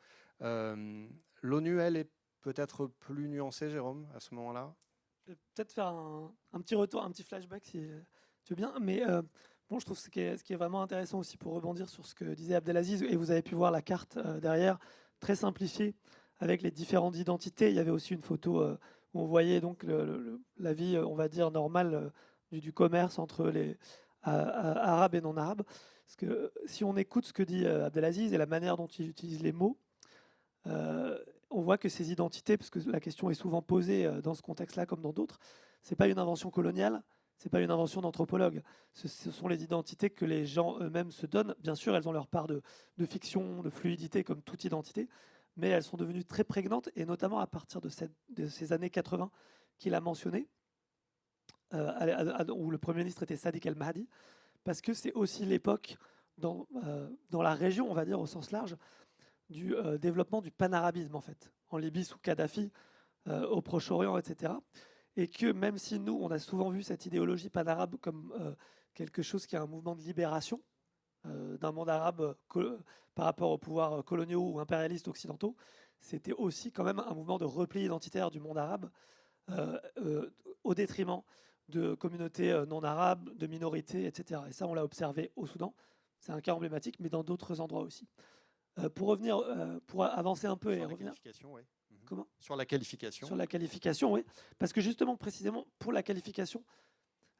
L'ONU, elle, est peut-être plus nuancée, Jérôme, à ce moment-là. Peut-être faire un petit retour, un petit flashback, si tu veux bien. Mais bon, je trouve ce qui est vraiment intéressant aussi pour rebondir sur ce que disait Abdelaziz, et vous avez pu voir la carte derrière, très simplifiée, avec les différentes identités. Il y avait aussi une photo où on voyait donc la vie, on va dire, normale du commerce entre arabes et non arabes. Parce que si on écoute ce que dit Abdelaziz et la manière dont il utilise les mots, on voit que ces identités, parce que la question est souvent posée dans ce contexte-là comme dans d'autres, ce n'est pas une invention coloniale, ce n'est pas une invention d'anthropologue. Ce sont les identités que les gens eux-mêmes se donnent. Bien sûr, elles ont leur part de fiction, de fluidité, comme toute identité, mais elles sont devenues très prégnantes, et notamment à partir de ces années 80 qu'il a mentionné, où le Premier ministre était Sadiq El-Mahdi, parce que c'est aussi l'époque, dans la région, on va dire au sens large, du développement du panarabisme, en fait, en Libye sous Kadhafi, au Proche-Orient, etc. Et que même si nous, on a souvent vu cette idéologie panarabe comme quelque chose qui est un mouvement de libération d'un monde arabe par rapport aux pouvoirs coloniaux ou impérialistes occidentaux, c'était aussi quand même un mouvement de repli identitaire du monde arabe au détriment de communautés non arabes, de minorités, etc. Et ça, on l'a observé au Soudan. C'est un cas emblématique, mais dans d'autres endroits aussi. Pour revenir, pour avancer un peu et revenir. Ouais. Comment ? Sur la qualification. Sur la qualification, oui. Parce que justement, précisément, pour la qualification,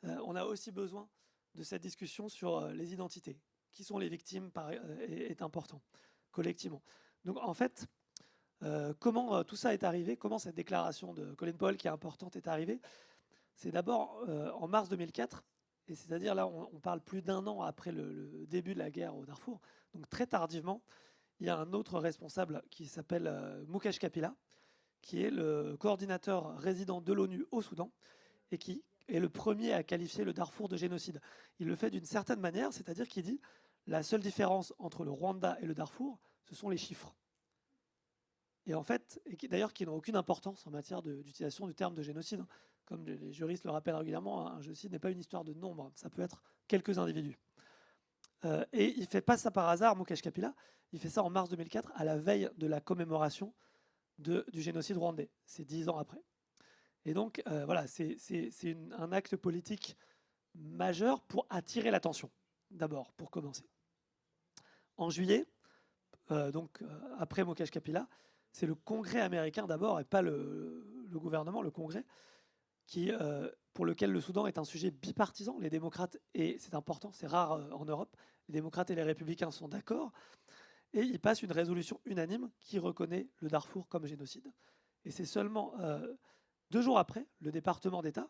on a aussi besoin de cette discussion sur les identités. Qui sont les victimes est important, collectivement. Donc, en fait, comment tout ça est arrivé, comment cette déclaration de Colin Powell, qui est importante, est arrivée. C'est d'abord en mars 2004, et c'est-à-dire là, on parle plus d'un an après le début de la guerre au Darfour, donc très tardivement, il y a un autre responsable qui s'appelle Mukesh Kapila, qui est le coordinateur résident de l'ONU au Soudan, et qui est le premier à qualifier le Darfour de génocide. Il le fait d'une certaine manière, c'est-à-dire qu'il dit la seule différence entre le Rwanda et le Darfour, ce sont les chiffres. Et en fait, d'ailleurs, qui n'ont aucune importance en matière d'utilisation du terme de génocide. Comme les juristes le rappellent régulièrement, un génocide n'est pas une histoire de nombre, ça peut être quelques individus. Et il ne fait pas ça par hasard, Mukesh Kapila, il fait ça en mars 2004, à la veille de la commémoration du génocide rwandais. C'est 10 ans après. Et donc, voilà, c'est un acte politique majeur pour attirer l'attention, d'abord, pour commencer. En juillet, après Mukesh Kapila, c'est le Congrès américain d'abord, et pas le gouvernement, le Congrès, pour lequel le Soudan est un sujet bipartisan. Les démocrates, et c'est important, c'est rare en Europe, les démocrates et les républicains sont d'accord, et ils passent une résolution unanime qui reconnaît le Darfour comme génocide. Et c'est seulement 2 jours après, le département d'État,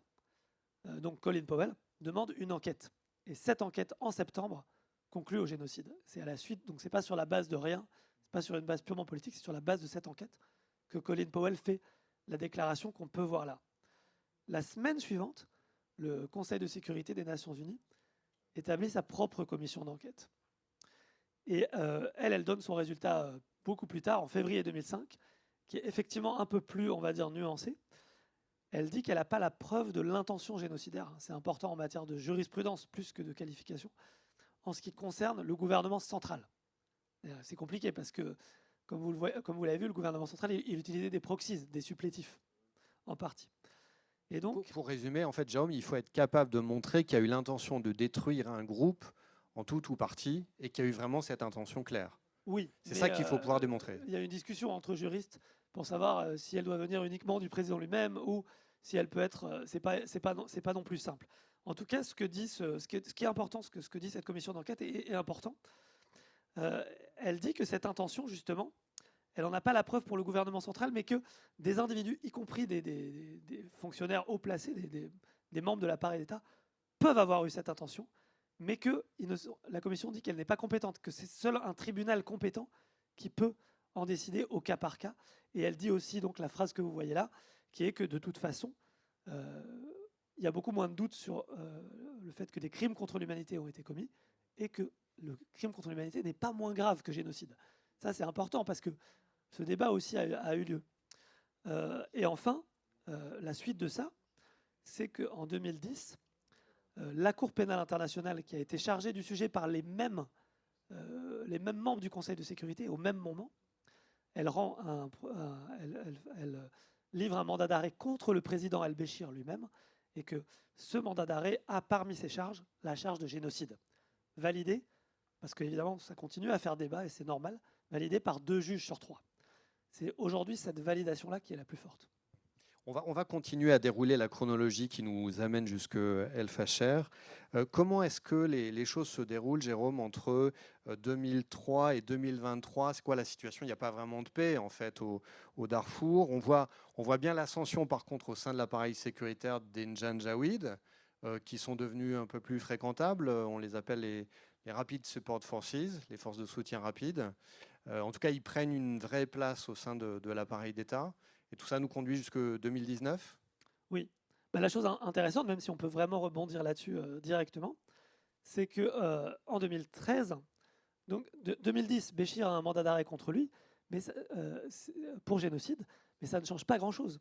donc Colin Powell, demande une enquête. Et cette enquête, en septembre, conclut au génocide. C'est à la suite, donc c'est pas sur la base de rien, c'est pas sur une base purement politique, c'est sur la base de cette enquête que Colin Powell fait la déclaration qu'on peut voir là. La semaine suivante, le Conseil de sécurité des Nations Unies établit sa propre commission d'enquête. Et elle donne son résultat beaucoup plus tard, en février 2005, qui est effectivement un peu plus, on va dire, nuancé. Elle dit qu'elle n'a pas la preuve de l'intention génocidaire. C'est important en matière de jurisprudence plus que de qualification, en ce qui concerne le gouvernement central. C'est compliqué parce que, comme vous l'avez vu, le gouvernement central, il utilisait des proxies, des supplétifs, en partie. Et donc, pour résumer, en fait, Jérôme, il faut être capable de montrer qu'il y a eu l'intention de détruire un groupe en tout ou partie et qu'il y a eu vraiment cette intention claire. Oui. C'est ça qu'il faut pouvoir démontrer. Il y a une discussion entre juristes pour savoir si elle doit venir uniquement du président lui-même ou si elle peut être. C'est pas non plus simple. En tout cas, ce qui est important, ce que dit cette commission d'enquête est important. Elle dit que cette intention, justement, elle n'en a pas la preuve pour le gouvernement central, mais que des individus, y compris des fonctionnaires haut placés, des membres de l'appareil d'État, peuvent avoir eu cette intention, mais que la commission dit qu'elle n'est pas compétente, que c'est seul un tribunal compétent qui peut en décider au cas par cas. Et elle dit aussi, donc la phrase que vous voyez là, qui est que de toute façon, il y a beaucoup moins de doutes sur le fait que des crimes contre l'humanité ont été commis et que le crime contre l'humanité n'est pas moins grave que génocide. Ça, c'est important parce que ce débat aussi a eu lieu. Et enfin, la suite de ça, c'est qu'en 2010, la Cour pénale internationale, qui a été chargée du sujet par les mêmes membres du Conseil de sécurité au même moment, elle livre un mandat d'arrêt contre le président al-Béchir lui-même, et que ce mandat d'arrêt a parmi ses charges la charge de génocide, validée, parce qu'évidemment ça continue à faire débat et c'est normal, validée par 2 juges sur 3. C'est aujourd'hui cette validation-là qui est la plus forte. On va continuer à dérouler la chronologie qui nous amène jusqu'à El Fasher. Comment est-ce que les choses se déroulent, Jérôme, entre 2003 et 2023? C'est quoi la situation? Il n'y a pas vraiment de paix, en fait, au Darfour. On voit bien l'ascension, par contre, au sein de l'appareil sécuritaire des Janjaweed, qui sont devenus un peu plus fréquentables. On les appelle les Rapid Support Forces, les forces de soutien rapide. En tout cas, ils prennent une vraie place au sein de l'appareil d'État. Et tout ça nous conduit jusqu'en 2019. Oui. La chose intéressante, même si on peut vraiment rebondir là-dessus directement, c'est que en 2013, donc 2010, Béchir a un mandat d'arrêt contre lui, mais pour génocide, mais ça ne change pas grand-chose.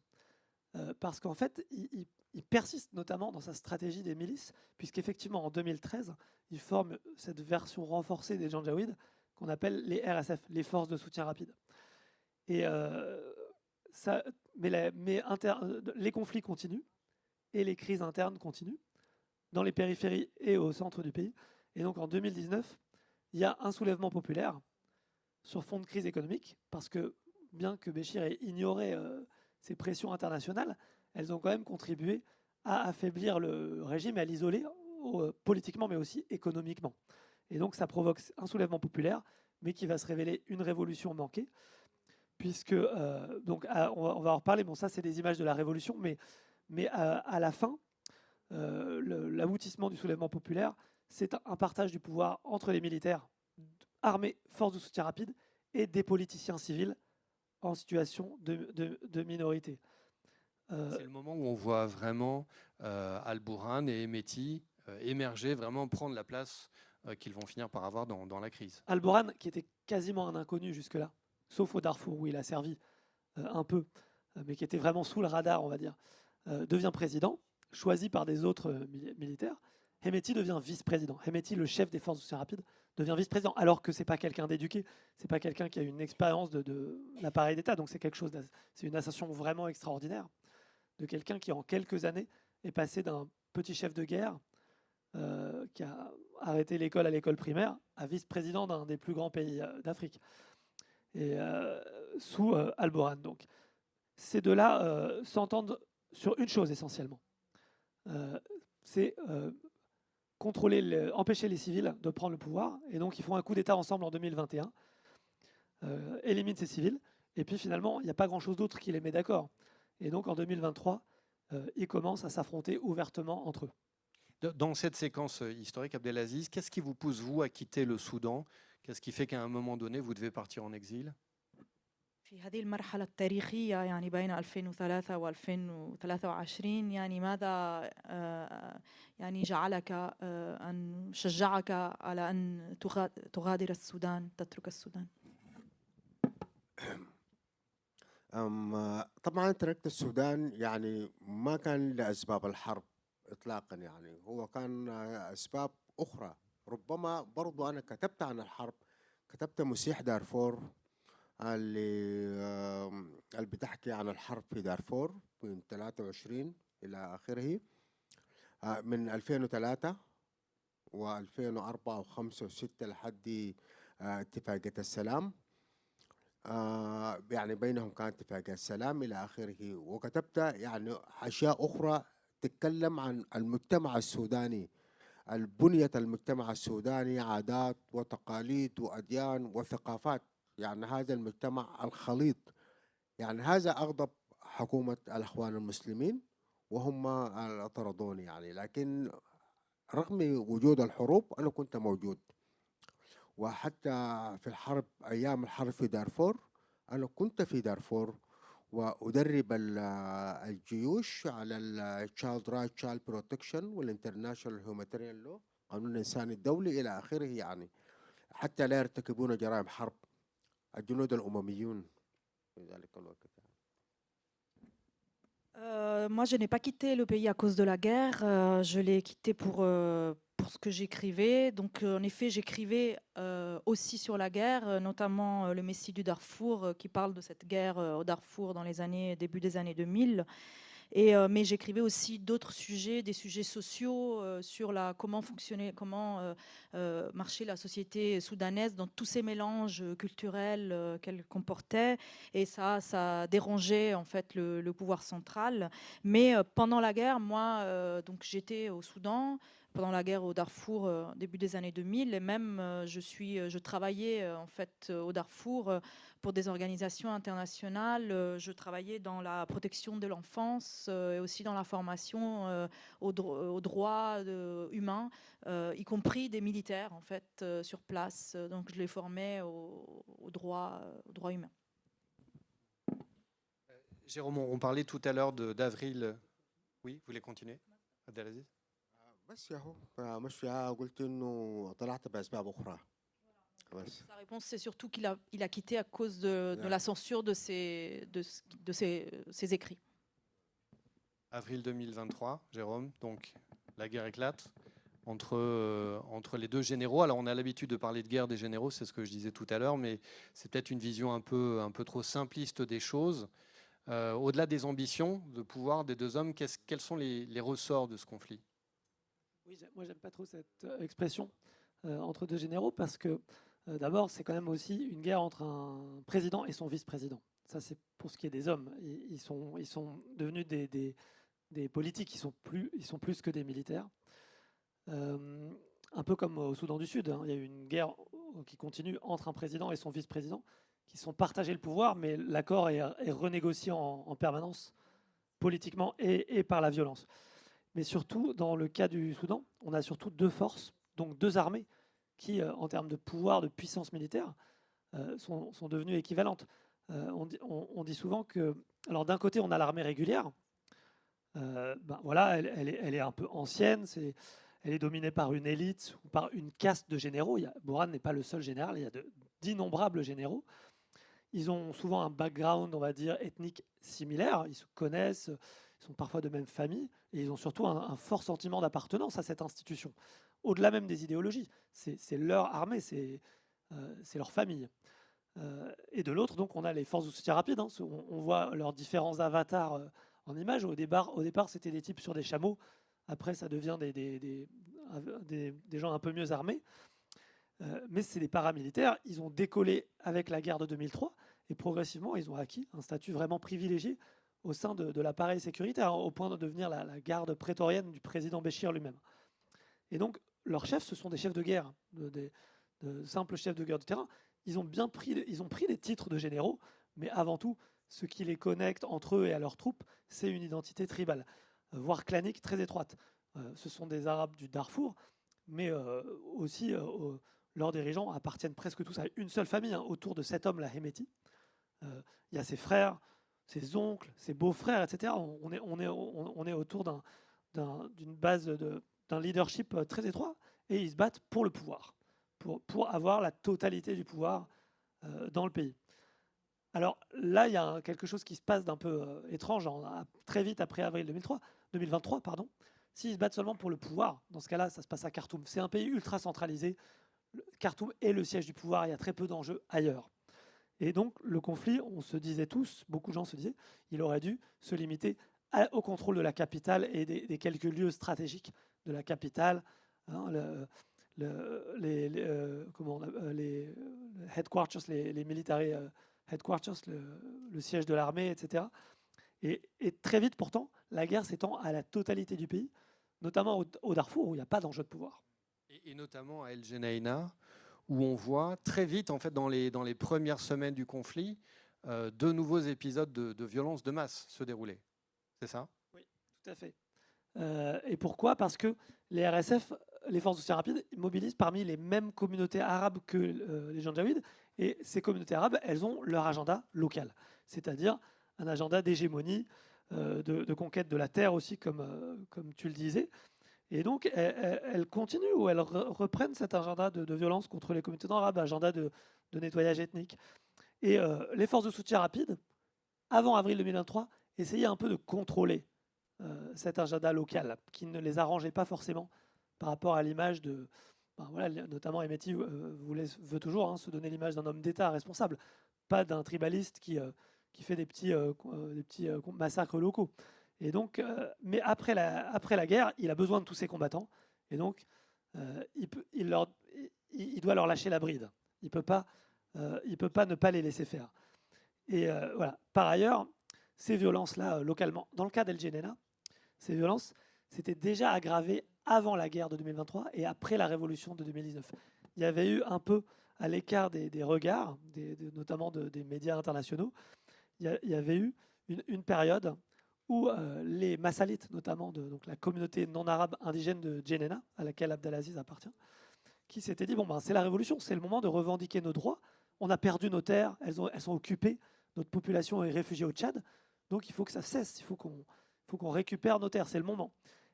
Parce qu'en fait, il persiste notamment dans sa stratégie des milices, puisqu'effectivement, en 2013, il forme cette version renforcée des Janjaweed qu'on appelle les RSF, les forces de soutien rapide. Et les conflits continuent et les crises internes continuent dans les périphéries et au centre du pays. Et donc en 2019, il y a un soulèvement populaire sur fond de crise économique, parce que bien que Béchir ait ignoré ces pressions internationales, elles ont quand même contribué à affaiblir le régime et à l'isoler politiquement, mais aussi économiquement. Et donc ça provoque un soulèvement populaire, mais qui va se révéler une révolution manquée, puisque, on va en reparler, bon ça c'est des images de la révolution, mais à la fin, l'aboutissement du soulèvement populaire, c'est un partage du pouvoir entre les militaires, armés, forces de soutien rapide, et des politiciens civils en situation de minorité. C'est le moment où on voit vraiment Al-Burhan et Hemeti émerger, vraiment prendre la place qu'ils vont finir par avoir dans la crise. Al-Burhan, qui était quasiment un inconnu jusque-là, sauf au Darfour où il a servi un peu, mais qui était vraiment sous le radar, on va dire, devient président, choisi par des autres militaires. Hemeti devient vice-président. Hemeti, le chef des forces de soutien rapide, devient vice-président, alors que c'est pas quelqu'un d'éduqué, c'est pas quelqu'un qui a une expérience de l'appareil d'État, donc c'est une ascension vraiment extraordinaire de quelqu'un qui en quelques années est passé d'un petit chef de guerre qui a arrêté l'école à l'école primaire à vice-président d'un des plus grands pays d'Afrique, et sous Al-Burhan. Donc ces deux-là s'entendent sur une chose essentiellement, c'est empêcher les civils de prendre le pouvoir, et donc ils font un coup d'État ensemble en 2021, éliminent ces civils, et puis finalement il n'y a pas grand-chose d'autre qui les met d'accord. Et donc en 2023, ils commencent à s'affronter ouvertement entre eux. Dans cette séquence historique, Abdelaziz, qu'est-ce qui vous pousse, vous, à quitter le Soudan? Qu'est-ce qui fait qu'à un moment donné, vous devez partir en exil? في هذه المرحلة التاريخية يعني بين 2003 و 2023 يعني ماذا يعني جعلك أن شجعك على أن تغادر السودان، تترك السودان؟ طبعا تركت السودان يعني ما كان لأسباب الحرب إطلاقا، يعني هو كان أسباب أخرى. ربما برضو أنا كتبت عن الحرب، كتبت مسيح دارفور اللي بتحكي عن الحرب في دارفور من 23 إلى آخره، من 2003 و2004 و5 و6 لحد اتفاقية السلام. يعني بينهم كانت اتفاقية السلام إلى آخره. وكتبت يعني أشياء أخرى تتكلم عن المجتمع السوداني، البنية المجتمع السوداني، عادات وتقاليد وأديان وثقافات، يعني هذا المجتمع الخليط. يعني هذا أغضب حكومة الأخوان المسلمين وهم طردوني يعني، لكن رغم وجود الحروب أنا كنت موجود. وحتى في الحرب، أيام الحرب في دارفور أنا كنت في دارفور وأدرب الجيوش على التشايلد رايت تشايلد بروتكشن والانترناشونال هيومانيتيريان لو، قانون الإنسان الدولي إلى آخره، يعني حتى لا يرتكبون جرائم حرب الجنود الأمميون في ذلك الوقت. Moi, je n'ai pas quitté le pays à cause de la guerre. Je l'ai quitté pour ce que j'écrivais. Donc, en effet, j'écrivais aussi sur la guerre, notamment le Messie du Darfour, qui parle de cette guerre au Darfour dans début des années 2000. Mais j'écrivais aussi d'autres sujets, des sujets sociaux sur comment fonctionnait, comment marchait la société soudanaise dans tous ces mélanges culturels qu'elle comportait. Et ça dérangeait en fait le pouvoir central. Mais pendant la guerre, moi, donc j'étais au Soudan. Pendant la guerre au Darfour, début des années 2000, et même je travaillais en fait au Darfour pour des organisations internationales. Je travaillais dans la protection de l'enfance et aussi dans la formation aux droits humains, y compris des militaires en fait sur place. Donc je les formais aux droits humains. Jérôme, on parlait tout à l'heure d'avril. Oui, vous voulez continuer, Abdelaziz? بس يا هو مش فيها قلت انه طلعت باسباب اخرى بس. Sa réponse, c'est surtout qu'il a quitté à cause de la censure de ses écrits. Avril 2023, Jérôme, donc la guerre éclate entre les deux généraux. Alors on a l'habitude de parler de guerre des généraux, c'est ce que je disais tout à l'heure, mais c'est peut-être une vision un peu trop simpliste des choses. Au-delà des ambitions de pouvoir des deux hommes, quels sont les ressorts de ce conflit? Oui, moi j'aime pas trop cette expression entre deux généraux parce que d'abord c'est quand même aussi une guerre entre un président et son vice-président. Ça c'est pour ce qui est des hommes. Ils sont devenus des politiques, ils sont plus que des militaires. Un peu comme au Soudan du Sud, hein. Il y a eu une guerre qui continue entre un président et son vice-président qui sont partagés le pouvoir, mais l'accord est renégocié en permanence politiquement et par la violence. Mais surtout, dans le cas du Soudan, on a surtout deux forces, donc deux armées, qui, en termes de pouvoir, de puissance militaire, sont devenues équivalentes. On dit souvent que, alors d'un côté, on a l'armée régulière. Voilà, elle est un peu ancienne, elle est dominée par une élite ou par une caste de généraux. Bourhan n'est pas le seul général, il y a d'innombrables généraux. Ils ont souvent un background, on va dire, ethnique similaire. Ils se connaissent, ils sont parfois de même famille, et ils ont surtout un fort sentiment d'appartenance à cette institution. Au-delà même des idéologies, c'est leur armée, c'est leur famille. Et de l'autre, donc, on a les forces de soutien rapide. Hein. On voit leurs différents avatars en images. Au départ, c'était des types sur des chameaux. Après, ça devient des gens un peu mieux armés. Mais c'est des paramilitaires. Ils ont décollé avec la guerre de 2003 et progressivement, ils ont acquis un statut vraiment privilégié au sein de l'appareil sécuritaire, au point de devenir la garde prétorienne du président Béchir lui-même. Et donc, leurs chefs, ce sont des chefs de guerre, de simples chefs de guerre de terrain. Ils ont pris des titres de généraux, mais avant tout, ce qui les connecte entre eux et à leurs troupes, c'est une identité tribale, voire clanique très étroite. Ce sont des Arabes du Darfour, mais aussi leurs dirigeants appartiennent presque tous à une seule famille, hein, autour de cet homme, la Hemeti. Il y a ses frères, ses oncles, ses beaux-frères, etc. On est autour d'une base d'un leadership très étroit, et ils se battent pour le pouvoir, pour avoir la totalité du pouvoir dans le pays. Alors là, il y a quelque chose qui se passe d'un peu étrange, très vite après avril 2023, pardon. S'ils se battent seulement pour le pouvoir, dans ce cas-là, ça se passe à Khartoum. C'est un pays ultra centralisé. Khartoum est le siège du pouvoir, il y a très peu d'enjeux ailleurs. Et donc, le conflit, on se disait tous, beaucoup de gens se disaient, il aurait dû se limiter au contrôle de la capitale et des quelques lieux stratégiques de la capitale, hein, les headquarters, les military headquarters, le siège de l'armée, etc. Et très vite, pourtant, la guerre s'étend à la totalité du pays, notamment au Darfour, où il n'y a pas d'enjeu de pouvoir. Et notamment à El Geneina, où on voit très vite, en fait, dans les premières semaines du conflit, de nouveaux épisodes de violence de masse se dérouler. C'est ça? Oui, tout à fait. Et pourquoi? Parce que les RSF, les forces de soutien rapide, mobilisent parmi les mêmes communautés arabes que les Janjaouides. Et ces communautés arabes, elles ont leur agenda local, c'est-à-dire un agenda d'hégémonie, de conquête de la terre aussi, comme tu le disais. Et donc, elles continuent ou elles reprennent cet agenda de violence contre les communautés arabes, agenda de nettoyage ethnique. Et les forces de soutien rapide, avant avril 2023, essayaient un peu de contrôler cet agenda local, qui ne les arrangeait pas forcément par rapport à l'image de... voilà, notamment Hemeti veut toujours se donner l'image d'un homme d'État responsable, pas d'un tribaliste qui fait des petits massacres locaux. Et donc, mais après la guerre, il a besoin de tous ses combattants. Et donc, il doit leur lâcher la bride. Il ne peut pas ne pas les laisser faire. Et voilà. Par ailleurs, ces violences-là, localement, dans le cas d'El Geneina, ces violences s'étaient déjà aggravées avant la guerre de 2023 et après la révolution de 2019. Il y avait eu un peu à l'écart des regards, notamment des médias internationaux, il y avait eu une période où les Massalites, notamment donc la communauté non arabe indigène de Djenena, à laquelle Abdelaziz appartient, qui s'étaient dit, bon, ben, c'est la révolution, c'est le moment de revendiquer nos droits. On a perdu nos terres, elles sont occupées, notre population est réfugiée au Tchad, donc il faut que ça cesse, il faut qu'on récupère nos terres, c'est le moment.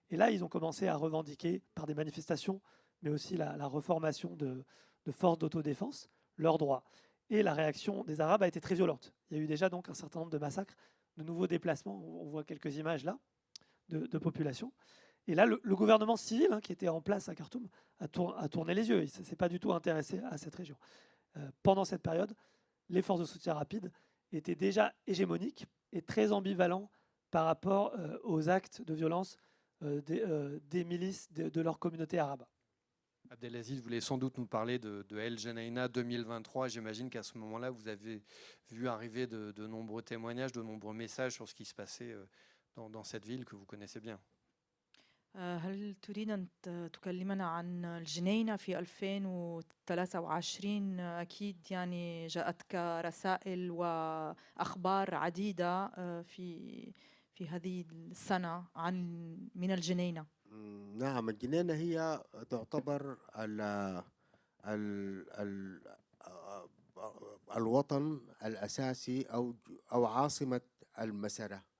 Et là, ils ont commencé à revendiquer par des manifestations, mais aussi la reformation de forces d'autodéfense, leurs droits. Et la réaction des Arabes a été très violente. Il y a eu déjà donc un certain nombre de massacres, de nouveaux déplacements. On voit quelques images là de population. Et là, le gouvernement civil qui était en place à Khartoum a tourné les yeux. Il ne s'est pas du tout intéressé à cette région. Pendant cette période, les forces de soutien rapide étaient déjà hégémoniques et très ambivalents par rapport aux actes de violence des milices de leur communauté arabe. Abdelaziz voulait sans doute nous parler de El Geneina 2023. J'imagine qu'à ce moment-là, vous avez vu arriver de nombreux témoignages, de nombreux messages sur ce qui se passait dans cette ville que vous connaissez bien. هل تريد أن تكلمنا عن الجنينة في 2023؟ أكيد يعني جاءتك رسائل وأخبار عديدة في هذه السنة من الجنينة. نعم، الجنينة هي تعتبر ال الوطن الأساسي أو عاصمة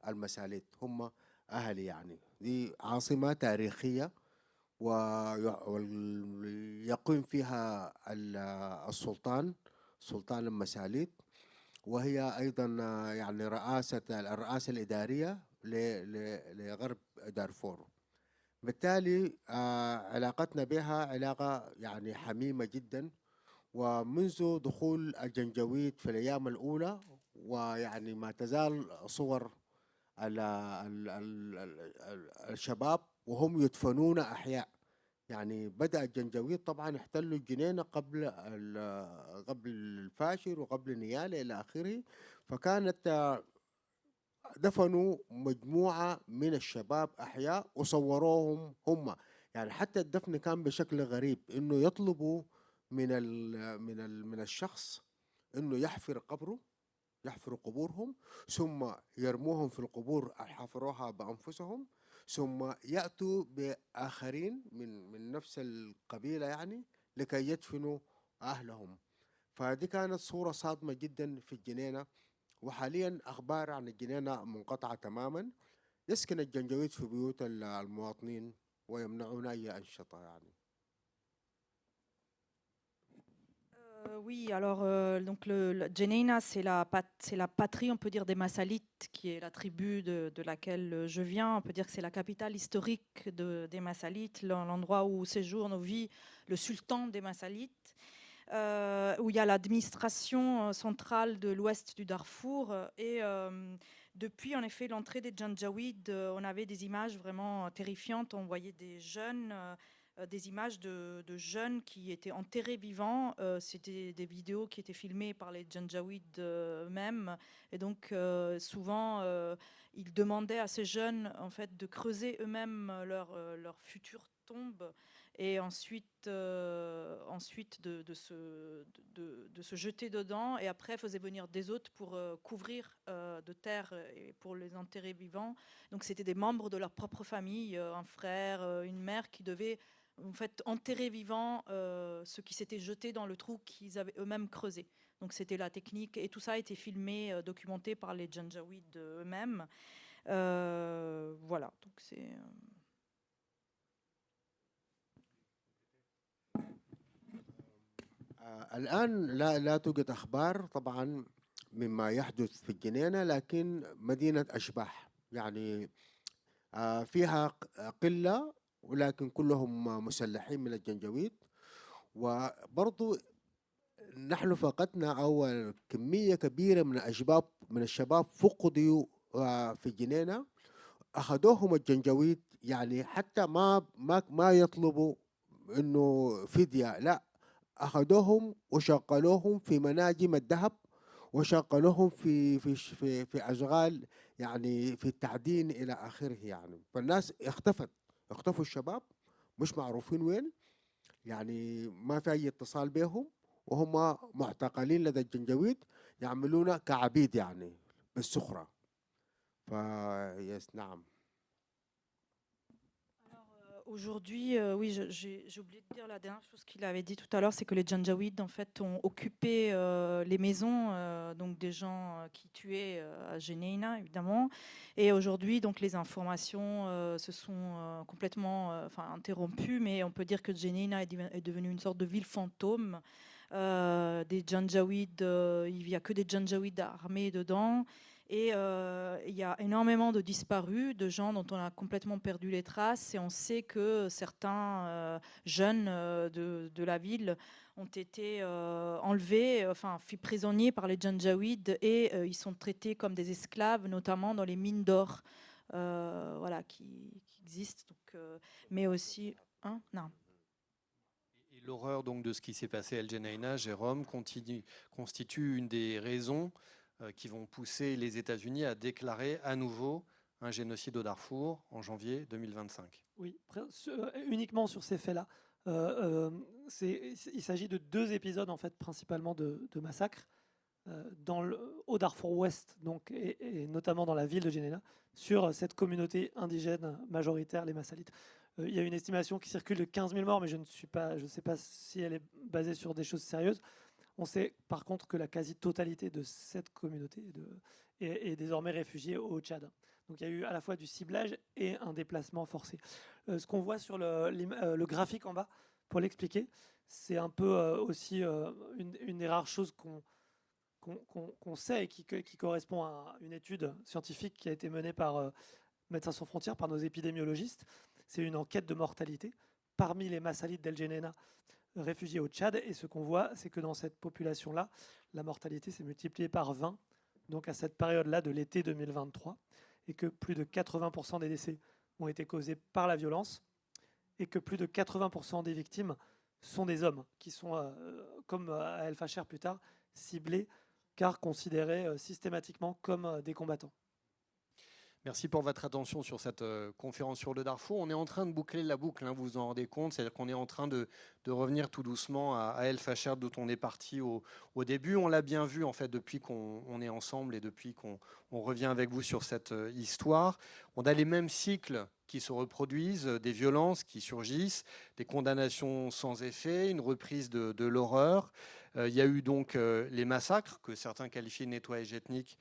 المساليت، هم أهلي يعني. دي عاصمة تاريخية ويقيم فيها سلطان المساليت، وهي أيضا يعني الرئاسة الإدارية لغرب دارفور. بالتالي علاقتنا بها علاقة يعني حميمة جدا، ومنذ دخول الجنجويد في الأيام الأولى ويعني ما تزال صور الشباب وهم يدفنون أحياء. يعني بدأ الجنجويد طبعا احتلوا الجنينة قبل الفاشر وقبل نيالة إلى آخره، فكانت دفنوا مجموعة من الشباب أحياء وصوروهم هم. يعني حتى الدفن كان بشكل غريب، إنه يطلبوا من الشخص إنه يحفر قبره، يحفروا قبورهم ثم يرموهم في القبور حفروها بأنفسهم، ثم يأتوا بآخرين من نفس القبيلة يعني لكي يدفنوا أهلهم. فدي كانت صورة صادمة جدا في الجنينة. وحاليا أخبار عن الجنينة منقطعة تماما. يسكن الجنجويد في بيوت المواطنين ويمنعون أي أنشطة يعني. Oui, alors donc le Jeneina, c'est la patrie, on peut dire, des Massalites, qui est la tribu de laquelle je viens. On peut dire que c'est la capitale historique des Massalites, l'endroit où séjourne, où vit le sultan des Massalites, où il y a l'administration centrale de l'ouest du Darfour. Et depuis, en effet, l'entrée des Janjaouides, on avait des images vraiment terrifiantes. On voyait des jeunes... des images de jeunes qui étaient enterrés vivants. C'était des vidéos qui étaient filmées par les Janjaouides eux-mêmes. Et donc, souvent, ils demandaient à ces jeunes en fait, de creuser eux-mêmes leur future tombe et ensuite de se jeter dedans. Et après, faisaient venir des autres pour couvrir de terre et pour les enterrer vivants. Donc, c'était des membres de leur propre famille, un frère, une mère qui devaient en fait enterrer vivants ceux qui s'étaient jetés dans le trou qu'ils avaient eux-mêmes creusé. Donc c'était la technique et tout ça a été filmé, documenté par les Janjaouides eux-mêmes. Voilà, donc c'est... الآن لا توجد أخبار طبعا مما يحدث في الجنينة، لكن مدينة أشباح يعني فيها قلة، ولكن كلهم مسلحين من الجنجويد. وبرضو نحن فقدنا أول كمية كبيرة من الشباب فقدوا في الجنينة. أخذوهم الجنجويد يعني حتى ما يطلبوا إنه فدية، لا، أخذوهم وشغلوهم في مناجم الذهب، وشغلوهم في أشغال يعني في التعدين إلى آخره يعني. فالناس اختفوا الشباب، مش معروفين وين، يعني ما في أي اتصال بهم، وهم معتقلين لدى الجنجويد يعملون كعبيد يعني بالسخرة. يس نعم. Aujourd'hui, oui, j'ai oublié de dire la dernière chose qu'il avait dit tout à l'heure, c'est que les Janjaweed en fait ont occupé les maisons donc des gens qui tuaient à Jeneina évidemment. Et aujourd'hui, donc les informations se sont complètement interrompues, mais on peut dire que Jeneina est devenue une sorte de ville fantôme. Des Janjaweed, il n'y a que des Janjaweed armés dedans. Et il y a énormément de disparus, de gens dont on a complètement perdu les traces. Et on sait que certains jeunes de la ville ont été enlevés, enfin faits prisonniers par les Janjaweed, et ils sont traités comme des esclaves, notamment dans les mines d'or, voilà, qui existent. Donc, mais aussi, hein, non. Et l'horreur donc de ce qui s'est passé à El Geneina, Jérôme, constitue une des raisons qui vont pousser les États-Unis à déclarer à nouveau un génocide au Darfour en janvier 2025. Oui, uniquement sur ces faits-là. Il s'agit de 2 épisodes en fait principalement de massacres au Darfour Ouest, donc, et notamment dans la ville de Jeneina, sur cette communauté indigène majoritaire, les Massalites. Il y a une estimation qui circule de 15 000 morts, mais je ne sais pas si elle est basée sur des choses sérieuses. On sait par contre que la quasi-totalité de cette communauté est désormais réfugiée au Tchad. Donc il y a eu à la fois du ciblage et un déplacement forcé. Ce qu'on voit sur le graphique en bas, pour l'expliquer, c'est un peu aussi une des rares choses qu'on sait et qui correspond à une étude scientifique qui a été menée par Médecins sans frontières, par nos épidémiologistes. C'est une enquête de mortalité parmi les Massalites d'El Geneina réfugiés au Tchad. Et ce qu'on voit, c'est que dans cette population-là, la mortalité s'est multipliée par 20, donc à cette période-là de l'été 2023, et que plus de 80% des décès ont été causés par la violence, et que plus de 80% des victimes sont des hommes, qui sont, comme à El Fasher plus tard, ciblés, car considérés systématiquement comme des combattants. Merci pour votre attention sur cette conférence sur le Darfour. On est en train de boucler la boucle, hein, vous vous en rendez compte, c'est-à-dire qu'on est en train de revenir tout doucement à El Fasher, d'où on est parti au début. On l'a bien vu en fait depuis qu'on est ensemble et depuis qu'on revient avec vous sur cette histoire. On a les mêmes cycles qui se reproduisent, des violences qui surgissent, des condamnations sans effet, une reprise de l'horreur. Il y a eu donc les massacres, que certains qualifient de nettoyage ethnique,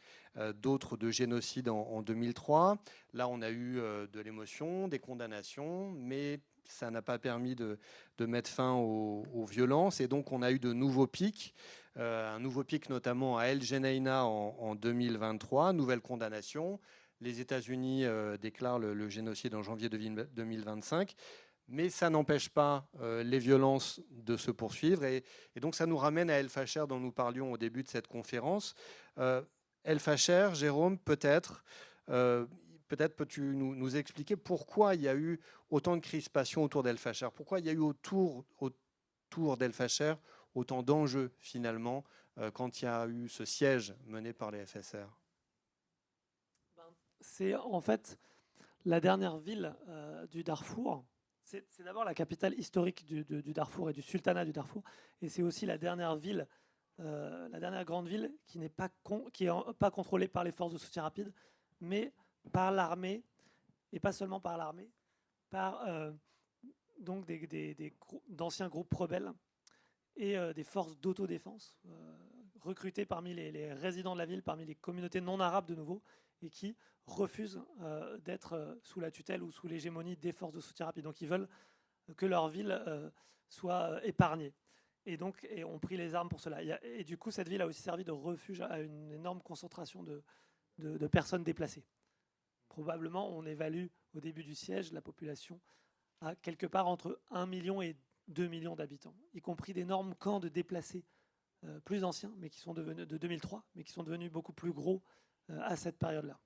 d'autres de génocide en 2003. Là, on a eu de l'émotion, des condamnations, mais ça n'a pas permis de mettre fin aux violences. Et donc, on a eu de nouveaux pics, un nouveau pic notamment à El Geneina en 2023, nouvelle condamnation. Les États-Unis déclarent le génocide en janvier 2025. Mais ça n'empêche pas les violences de se poursuivre. Et donc, ça nous ramène à El Fasher, dont nous parlions au début de cette conférence. El Fasher, Jérôme, peut-être peux-tu nous expliquer pourquoi il y a eu autant de crispation autour d'El Fasher? Pourquoi il y a eu autour d'El Fasher autant d'enjeux, finalement, quand il y a eu ce siège mené par les FSR? C'est en fait la dernière ville du Darfour. C'est d'abord la capitale historique du Darfour et du sultanat du Darfour, et c'est aussi la dernière ville, la dernière grande ville qui n'est pas contrôlée par les forces de soutien rapide, mais par l'armée, et pas seulement par l'armée, par donc d'anciens groupes rebelles et des forces d'autodéfense recrutées parmi les résidents de la ville, parmi les communautés non arabes de nouveau, et qui refusent d'être sous la tutelle ou sous l'hégémonie des forces de soutien rapide. Donc ils veulent que leur ville soit épargnée. Et donc ont pris les armes pour cela. Et du coup, cette ville a aussi servi de refuge à une énorme concentration de personnes déplacées. Probablement, on évalue au début du siège la population à quelque part entre 1 million et 2 millions d'habitants, y compris d'énormes camps de déplacés plus anciens, mais qui sont devenus de 2003, mais qui sont devenus beaucoup plus gros à cette période-là.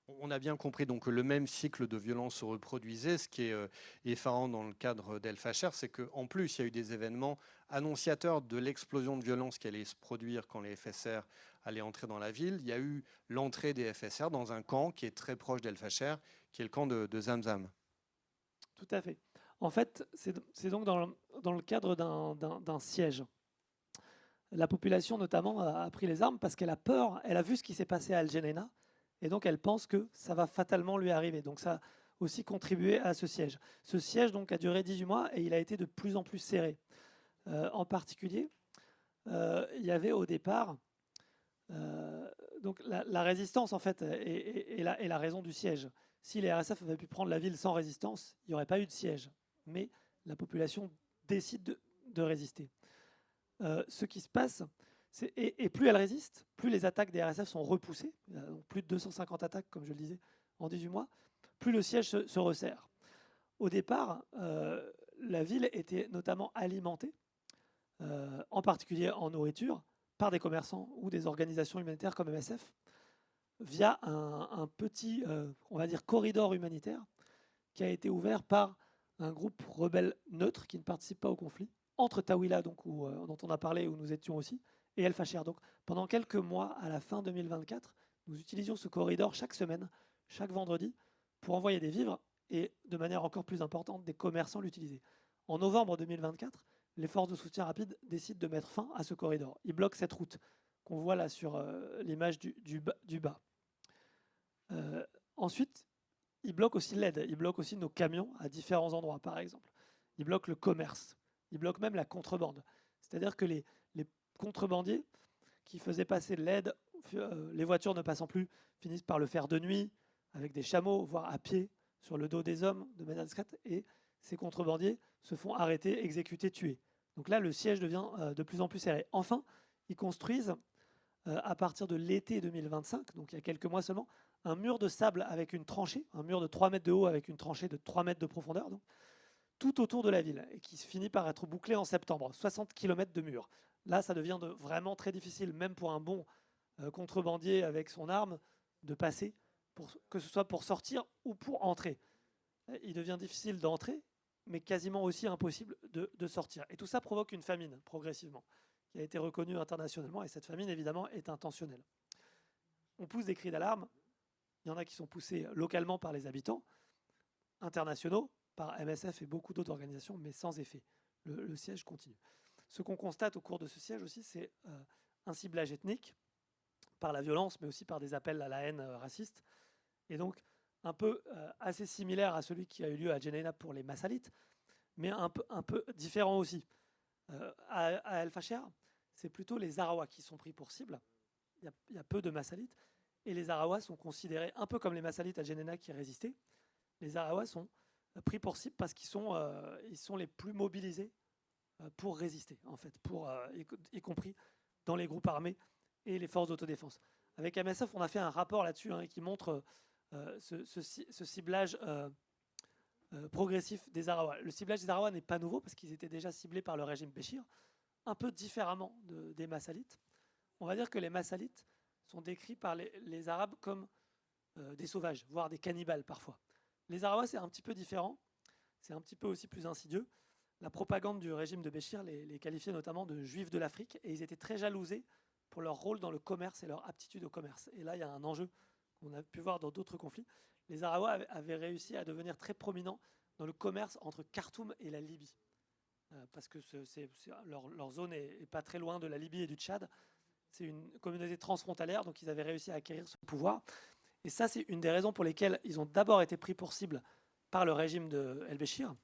On a bien compris donc que le même cycle de violence se reproduisait. Ce qui est effarant dans le cadre d'El Fasher, c'est qu'en plus, il y a eu des événements annonciateurs de l'explosion de violence qui allait se produire quand les FSR allaient entrer dans la ville. Il y a eu l'entrée des FSR dans un camp qui est très proche d'El Fasher, qui est le camp de Zamzam. Tout à fait. En fait, c'est donc dans le cadre d'un siège. La population, notamment, a pris les armes parce qu'elle a peur, elle a vu ce qui s'est passé à Al Jenaina, et donc elle pense que ça va fatalement lui arriver. Donc ça a aussi contribué à ce siège. Ce siège donc, a duré 18 mois et il a été de plus en plus serré. En particulier, il y avait au départ donc la résistance, en fait, est la raison du siège. Si les RSF avaient pu prendre la ville sans résistance, il n'y aurait pas eu de siège. Mais la population décide de résister. Ce qui se passe, et plus elle résiste, plus les attaques des RSF sont repoussées, donc plus de 250 attaques, comme je le disais, en 18 mois, plus le siège se resserre. Au départ, la ville était notamment alimentée, en particulier en nourriture, par des commerçants ou des organisations humanitaires comme MSF, via un petit, on va dire, corridor humanitaire qui a été ouvert par un groupe rebelle neutre qui ne participe pas au conflit, entre Tawila, donc, dont on a parlé, où nous étions aussi, et El Fasher. Donc, pendant quelques mois, à la fin 2024, nous utilisions ce corridor chaque semaine, chaque vendredi, pour envoyer des vivres et, de manière encore plus importante, des commerçants l'utiliser. En novembre 2024, les forces de soutien rapide décident de mettre fin à ce corridor. Ils bloquent cette route qu'on voit là sur l'image du bas. Ensuite, ils bloquent aussi l'aide. Ils bloquent aussi nos camions à différents endroits, par exemple. Ils bloquent le commerce. Ils bloquent même la contrebande. C'est-à-dire que les contrebandiers qui faisaient passer l'aide, les voitures ne passant plus, finissent par le faire de nuit, avec des chameaux, voire à pied, sur le dos des hommes, de manière discrète. Et ces contrebandiers se font arrêter, exécuter, tuer. Donc là, le siège devient de plus en plus serré. Enfin, ils construisent, à partir de l'été 2025, donc il y a quelques mois seulement, un mur de sable avec une tranchée, un mur de 3 mètres de haut avec une tranchée de 3 mètres de profondeur, donc, tout autour de la ville, et qui finit par être bouclé en septembre. 60 km de mur. Là, ça devient vraiment très difficile, même pour un bon contrebandier avec son arme, de passer, que ce soit pour sortir ou pour entrer. Il devient difficile d'entrer, mais quasiment aussi impossible de sortir. Et tout ça provoque une famine, progressivement, qui a été reconnue internationalement, et cette famine, évidemment, est intentionnelle. On pousse des cris d'alarme. Il y en a qui sont poussés localement par les habitants, internationaux, par MSF et beaucoup d'autres organisations, mais sans effet. Le siège continue. Ce qu'on constate au cours de ce siège aussi, c'est un ciblage ethnique, par la violence, mais aussi par des appels à la haine raciste, et donc un peu assez similaire à celui qui a eu lieu à Jenaina pour les Massalites, mais un peu différent aussi. À El Fasher, c'est plutôt les Arawa qui sont pris pour cible. Il y a peu de Massalites, et les Arawa sont considérés un peu comme les Massalites à Jenaina qui résistaient. Les Arawa sont pris pour cible parce qu'ils sont les plus mobilisés pour résister, en fait, y compris dans les groupes armés et les forces d'autodéfense. Avec MSF, on a fait un rapport là-dessus qui montre ce ciblage progressif des Arawa. Le ciblage des Arawa n'est pas nouveau parce qu'ils étaient déjà ciblés par le régime Béchir, un peu différemment des Massalites. On va dire que les Massalites sont décrits par les Arabes comme des sauvages, voire des cannibales parfois. Les Arawa, c'est un petit peu différent, c'est un petit peu aussi plus insidieux. La propagande du régime de Béchir les qualifiait notamment de juifs de l'Afrique, et ils étaient très jalousés pour leur rôle dans le commerce et leur aptitude au commerce. Et là, il y a un enjeu qu'on a pu voir dans d'autres conflits. Les Arawa avaient réussi à devenir très prominents dans le commerce entre Khartoum et la Libye, parce que leur zone n'est pas très loin de la Libye et du Tchad. C'est une communauté transfrontalière, donc ils avaient réussi à acquérir ce pouvoir. Et ça, c'est une des raisons pour lesquelles ils ont d'abord été pris pour cible par le régime de El-Béchir,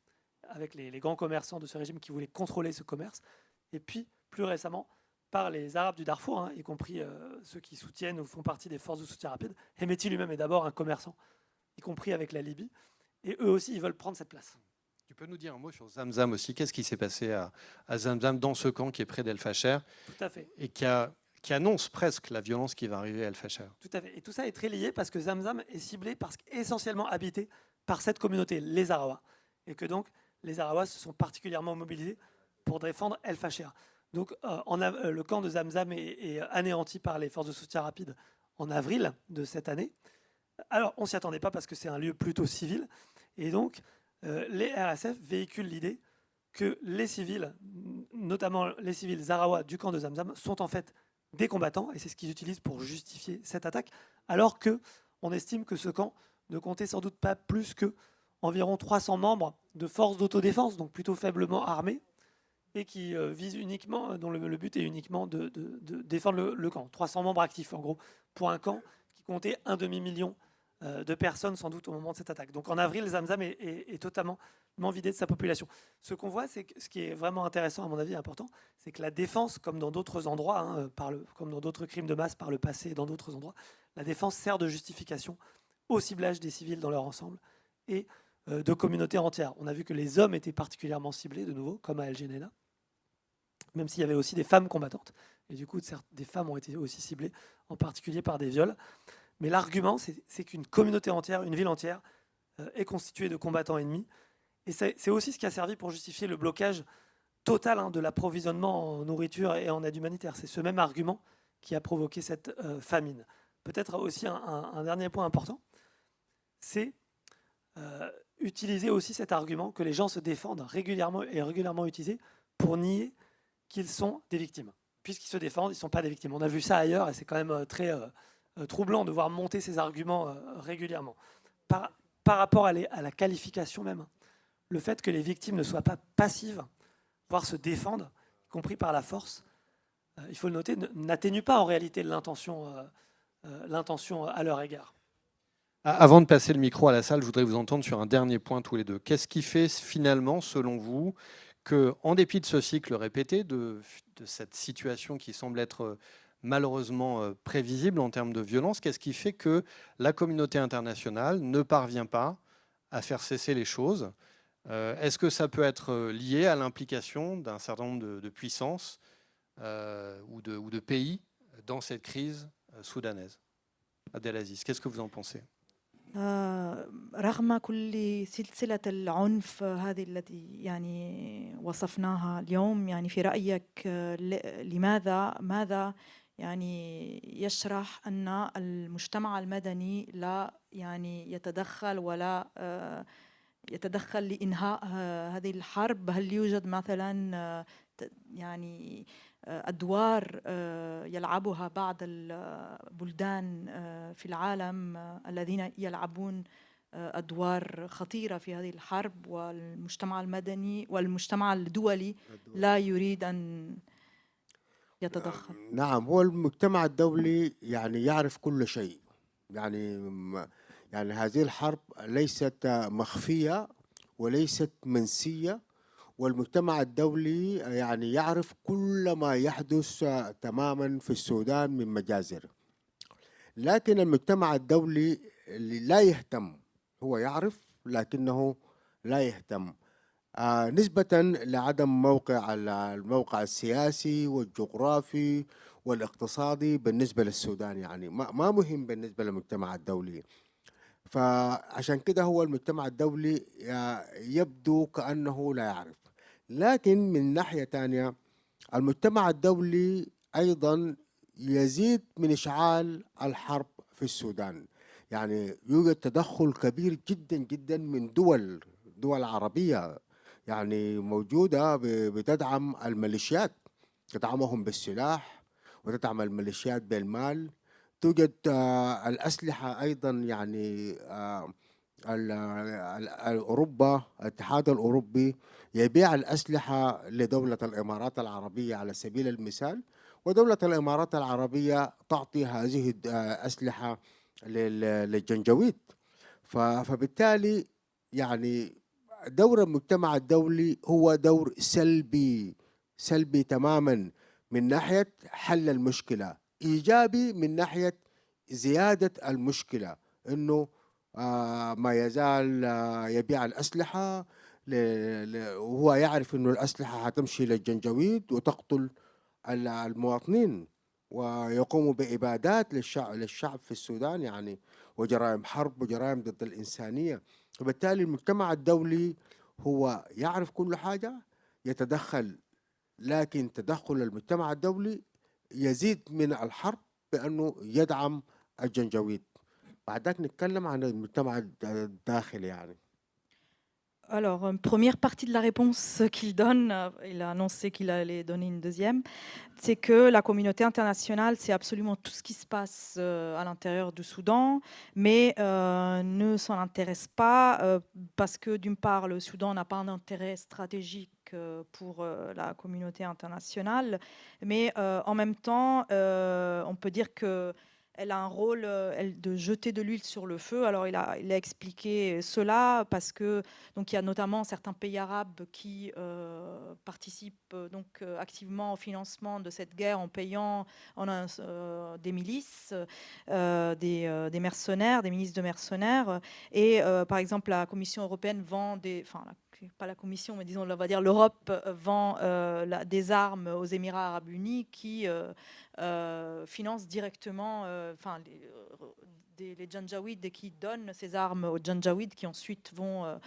avec les grands commerçants de ce régime qui voulaient contrôler ce commerce, et puis plus récemment par les Arabes du Darfour, y compris ceux qui soutiennent ou font partie des forces de soutien rapide. Hemeti lui-même est d'abord un commerçant, y compris avec la Libye, et eux aussi, ils veulent prendre cette place. Tu peux nous dire un mot sur Zamzam aussi? Qu'est-ce qui s'est passé à Zamzam, dans ce camp qui est près d'El Fasher, Tout à fait. Et qui annonce presque la violence qui va arriver à El Fasher? Tout à fait. Et tout ça est très lié parce que Zamzam est ciblé parce qu'essentiellement habité par cette communauté, les Arawa. Et que donc, les Arawa se sont particulièrement mobilisés pour défendre El Fasher. Donc, le camp de Zamzam est anéanti par les forces de soutien rapide en avril de cette année. Alors, on ne s'y attendait pas parce que c'est un lieu plutôt civil. Et donc, les RSF véhiculent l'idée que les civils, notamment les civils Zarawa du camp de Zamzam, sont en fait des combattants, et c'est ce qu'ils utilisent pour justifier cette attaque, alors qu'on estime que ce camp ne comptait sans doute pas plus que environ 300 membres de forces d'autodéfense, donc plutôt faiblement armés, et qui visent uniquement, dont le but est uniquement de défendre le camp. 300 membres actifs, en gros, pour un camp qui comptait un demi-million de personnes, sans doute, au moment de cette attaque. Donc en avril, Zamzam est totalement vidé de sa population. Ce qu'on voit, c'est que ce qui est vraiment intéressant, à mon avis, important, c'est que la défense, comme dans d'autres endroits, hein, comme dans d'autres crimes de masse par le passé et dans d'autres endroits, la défense sert de justification au ciblage des civils dans leur ensemble et de communautés entières. On a vu que les hommes étaient particulièrement ciblés, de nouveau, comme à El Geneina, même s'il y avait aussi des femmes combattantes. Et du coup, des femmes ont été aussi ciblées, en particulier par des viols. Mais l'argument, c'est qu'une communauté entière, une ville entière, est constituée de combattants ennemis. Et c'est aussi ce qui a servi pour justifier le blocage total, hein, de l'approvisionnement en nourriture et en aide humanitaire. C'est ce même argument qui a provoqué cette famine. Peut-être aussi un dernier point important, c'est utiliser aussi cet argument que les gens se défendent régulièrement utilisé pour nier qu'ils sont des victimes. Puisqu'ils se défendent, ils ne sont pas des victimes. On a vu ça ailleurs et c'est quand même très troublant de voir monter ces arguments régulièrement. Par rapport à la qualification même, le fait que les victimes ne soient pas passives, voire se défendent, y compris par la force, il faut le noter, n'atténue pas en réalité l'intention à leur égard. Avant de passer le micro à la salle, je voudrais vous entendre sur un dernier point tous les deux. Qu'est-ce qui fait finalement, selon vous, qu'en dépit de ce cycle répété, de cette situation qui semble être malheureusement prévisible en termes de violence, qu'est-ce qui fait que la communauté internationale ne parvient pas à faire cesser les choses? Est-ce que ça peut être lié à l'implication d'un certain nombre de puissances ou de pays dans cette crise soudanaise? Abdelaziz, qu'est-ce que vous en pensez? رغم كل سلسلة العنف هذه التي يعني وصفناها اليوم، يعني في رأيك ماذا يعني يشرح أن المجتمع المدني لا يعني يتدخل ولا يتدخل لإنهاء هذه الحرب؟ هل يوجد مثلا يعني أدوار يلعبها بعض البلدان في العالم الذين يلعبون أدوار خطيرة في هذه الحرب، والمجتمع المدني والمجتمع الدولي لا يريد أن يتدخل؟ نعم، هو المجتمع الدولي يعني يعرف كل شيء. يعني هذه الحرب ليست مخفية وليست منسية، والمجتمع الدولي يعني يعرف كل ما يحدث تماما في السودان من مجازر. لكن المجتمع الدولي لا يهتم، هو يعرف لكنه لا يهتم، نسبة لعدم الموقع السياسي والجغرافي والاقتصادي بالنسبة للسودان. يعني ما مهم بالنسبة للمجتمع الدولي. فعشان كده هو المجتمع الدولي يبدو كأنه لا يعرف. لكن من ناحية تانية المجتمع الدولي أيضا يزيد من إشعال الحرب في السودان. يعني يوجد تدخل كبير جدا جدا من دول عربية يعني موجودة بتدعم الميليشيات، تدعمهم بالسلاح وتدعم الميليشيات بالمال. توجد الأسلحة أيضا، يعني أوروبا، الاتحاد الأوروبي يبيع الأسلحة لدولة الإمارات العربية على سبيل المثال، ودولة الإمارات العربية تعطي هذه الأسلحة للجنجويد. فبالتالي يعني دور المجتمع الدولي هو دور سلبي تماما من ناحية حل المشكلة، إيجابي من ناحية زيادة المشكلة، إنه ما يزال يبيع الأسلحة وهو يعرف إنه الأسلحة هتمشي للجنجويد وتقتل المواطنين ويقوم بإبادات للشعب في السودان، يعني وجرائم حرب وجرائم ضد الإنسانية. وبالتالي المجتمع الدولي هو يعرف كل حاجة، يتدخل، لكن تدخل المجتمع الدولي يزيد من الحرب بأنه يدعم الجنجويد. بعدك نتكلم عن المجتمع الداخلي يعني. Alors, première partie de la réponse qu'il donne, il a annoncé qu'il allait donner une deuxième, c'est que la communauté internationale, c'est absolument tout ce qui se passe à l'intérieur du Soudan, mais ne s'en intéresse pas parce que d'une part, le Soudan n'a pas un intérêt stratégique pour la communauté internationale, mais en même temps, on peut dire que elle a un rôle de jeter de l'huile sur le feu. Alors, il a expliqué cela parce que donc il y a notamment certains pays arabes qui participent donc activement au financement de cette guerre en payant des milices, des mercenaires, des milices de mercenaires. Et par exemple, la Commission européenne vend pas la Commission, mais disons, on va dire l'Europe vend des armes aux Émirats arabes unis qui financent directement les Janjaouides et qui donnent ces armes aux Janjaouides qui ensuite vont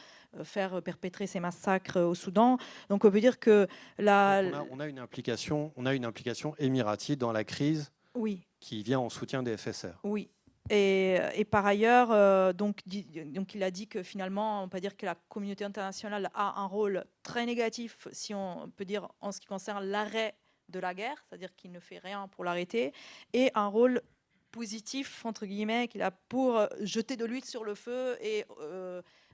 faire perpétrer ces massacres au Soudan. Donc on peut dire que on a une implication émiratie dans la crise oui. qui vient en soutien des FSR. Oui. Et par ailleurs, donc il a dit que finalement, on peut dire que la communauté internationale a un rôle très négatif, si on peut dire, en ce qui concerne l'arrêt de la guerre, c'est-à-dire qu'il ne fait rien pour l'arrêter, et un rôle positif, entre guillemets, qu'il a pour jeter de l'huile sur le feu et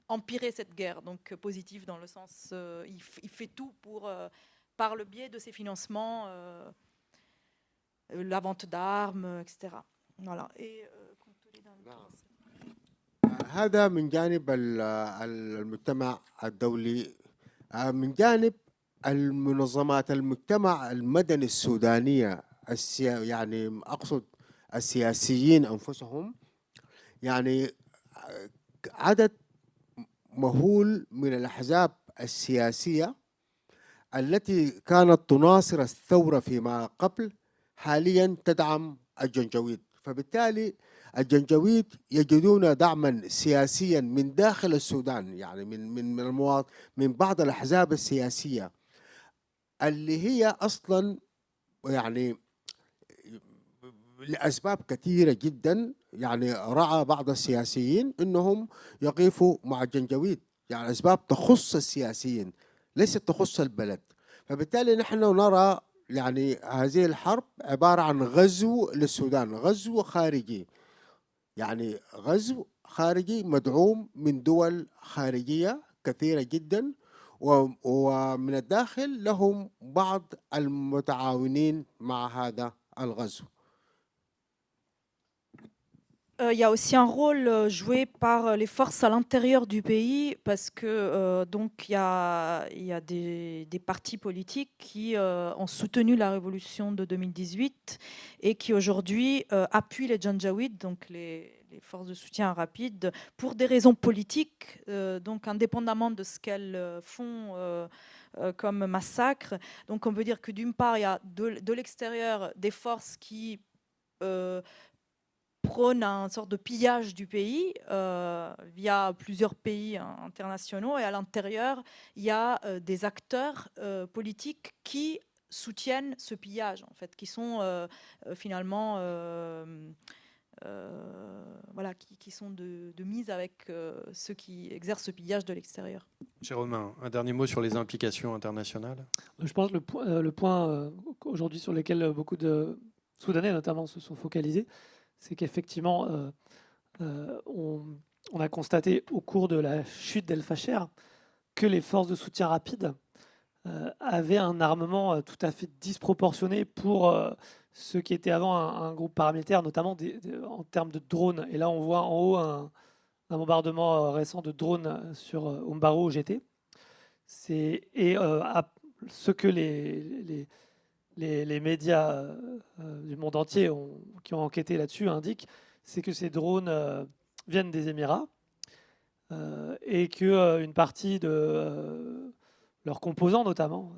empirer cette guerre. Donc positif dans le sens, il fait tout pour, par le biais de ses financements, la vente d'armes, etc. Voilà. Et هذا من جانب المجتمع الدولي. من جانب المنظمات المجتمع المدني السودانية يعني أقصد السياسيين أنفسهم، يعني عدد مهول من الأحزاب السياسية التي كانت تناصر الثورة فيما قبل حاليا تدعم الجنجويد، فبالتالي الجنجويد يجدون دعما سياسيا من داخل السودان، يعني من بعض الأحزاب السياسية اللي هي أصلا يعني لأسباب كثيرة جدا، يعني رأى بعض السياسيين أنهم يقفوا مع الجنجويد، يعني أسباب تخص السياسيين ليست تخص البلد. فبالتالي نحن نرى يعني هذه الحرب عبارة عن غزو للسودان، غزو خارجي، يعني غزو خارجي مدعوم من دول خارجية كثيرة جدا، ومن الداخل لهم بعض المتعاونين مع هذا الغزو. Il y a aussi un rôle joué par les forces à l'intérieur du pays parce que donc il y a des partis politiques qui ont soutenu la révolution de 2018 et qui aujourd'hui appuient les Janjaouides, donc les forces de soutien rapide, pour des raisons politiques, donc indépendamment de ce qu'elles font comme massacre. Donc on peut dire que d'une part, il y a de l'extérieur des forces qui prône une sorte de pillage du pays via plusieurs pays internationaux, et à l'intérieur, il y a des acteurs politiques qui soutiennent ce pillage, en fait, qui sont finalement voilà, qui sont de mise avec ceux qui exercent ce pillage de l'extérieur. Jérôme, un dernier mot sur les implications internationales. Je pense que le point aujourd'hui sur lequel beaucoup de Soudanais notamment se sont focalisés, c'est qu'effectivement, on a constaté au cours de la chute d'El Fasher que les forces de soutien rapide avaient un armement tout à fait disproportionné pour ce qui était avant un groupe paramilitaire, notamment en termes de drones. Et là, on voit en haut un bombardement récent de drones sur Umbaru au GT. Ce que les médias du monde entier qui ont enquêté là-dessus indiquent, c'est que ces drones viennent des Émirats et qu'une partie de leurs composants, notamment,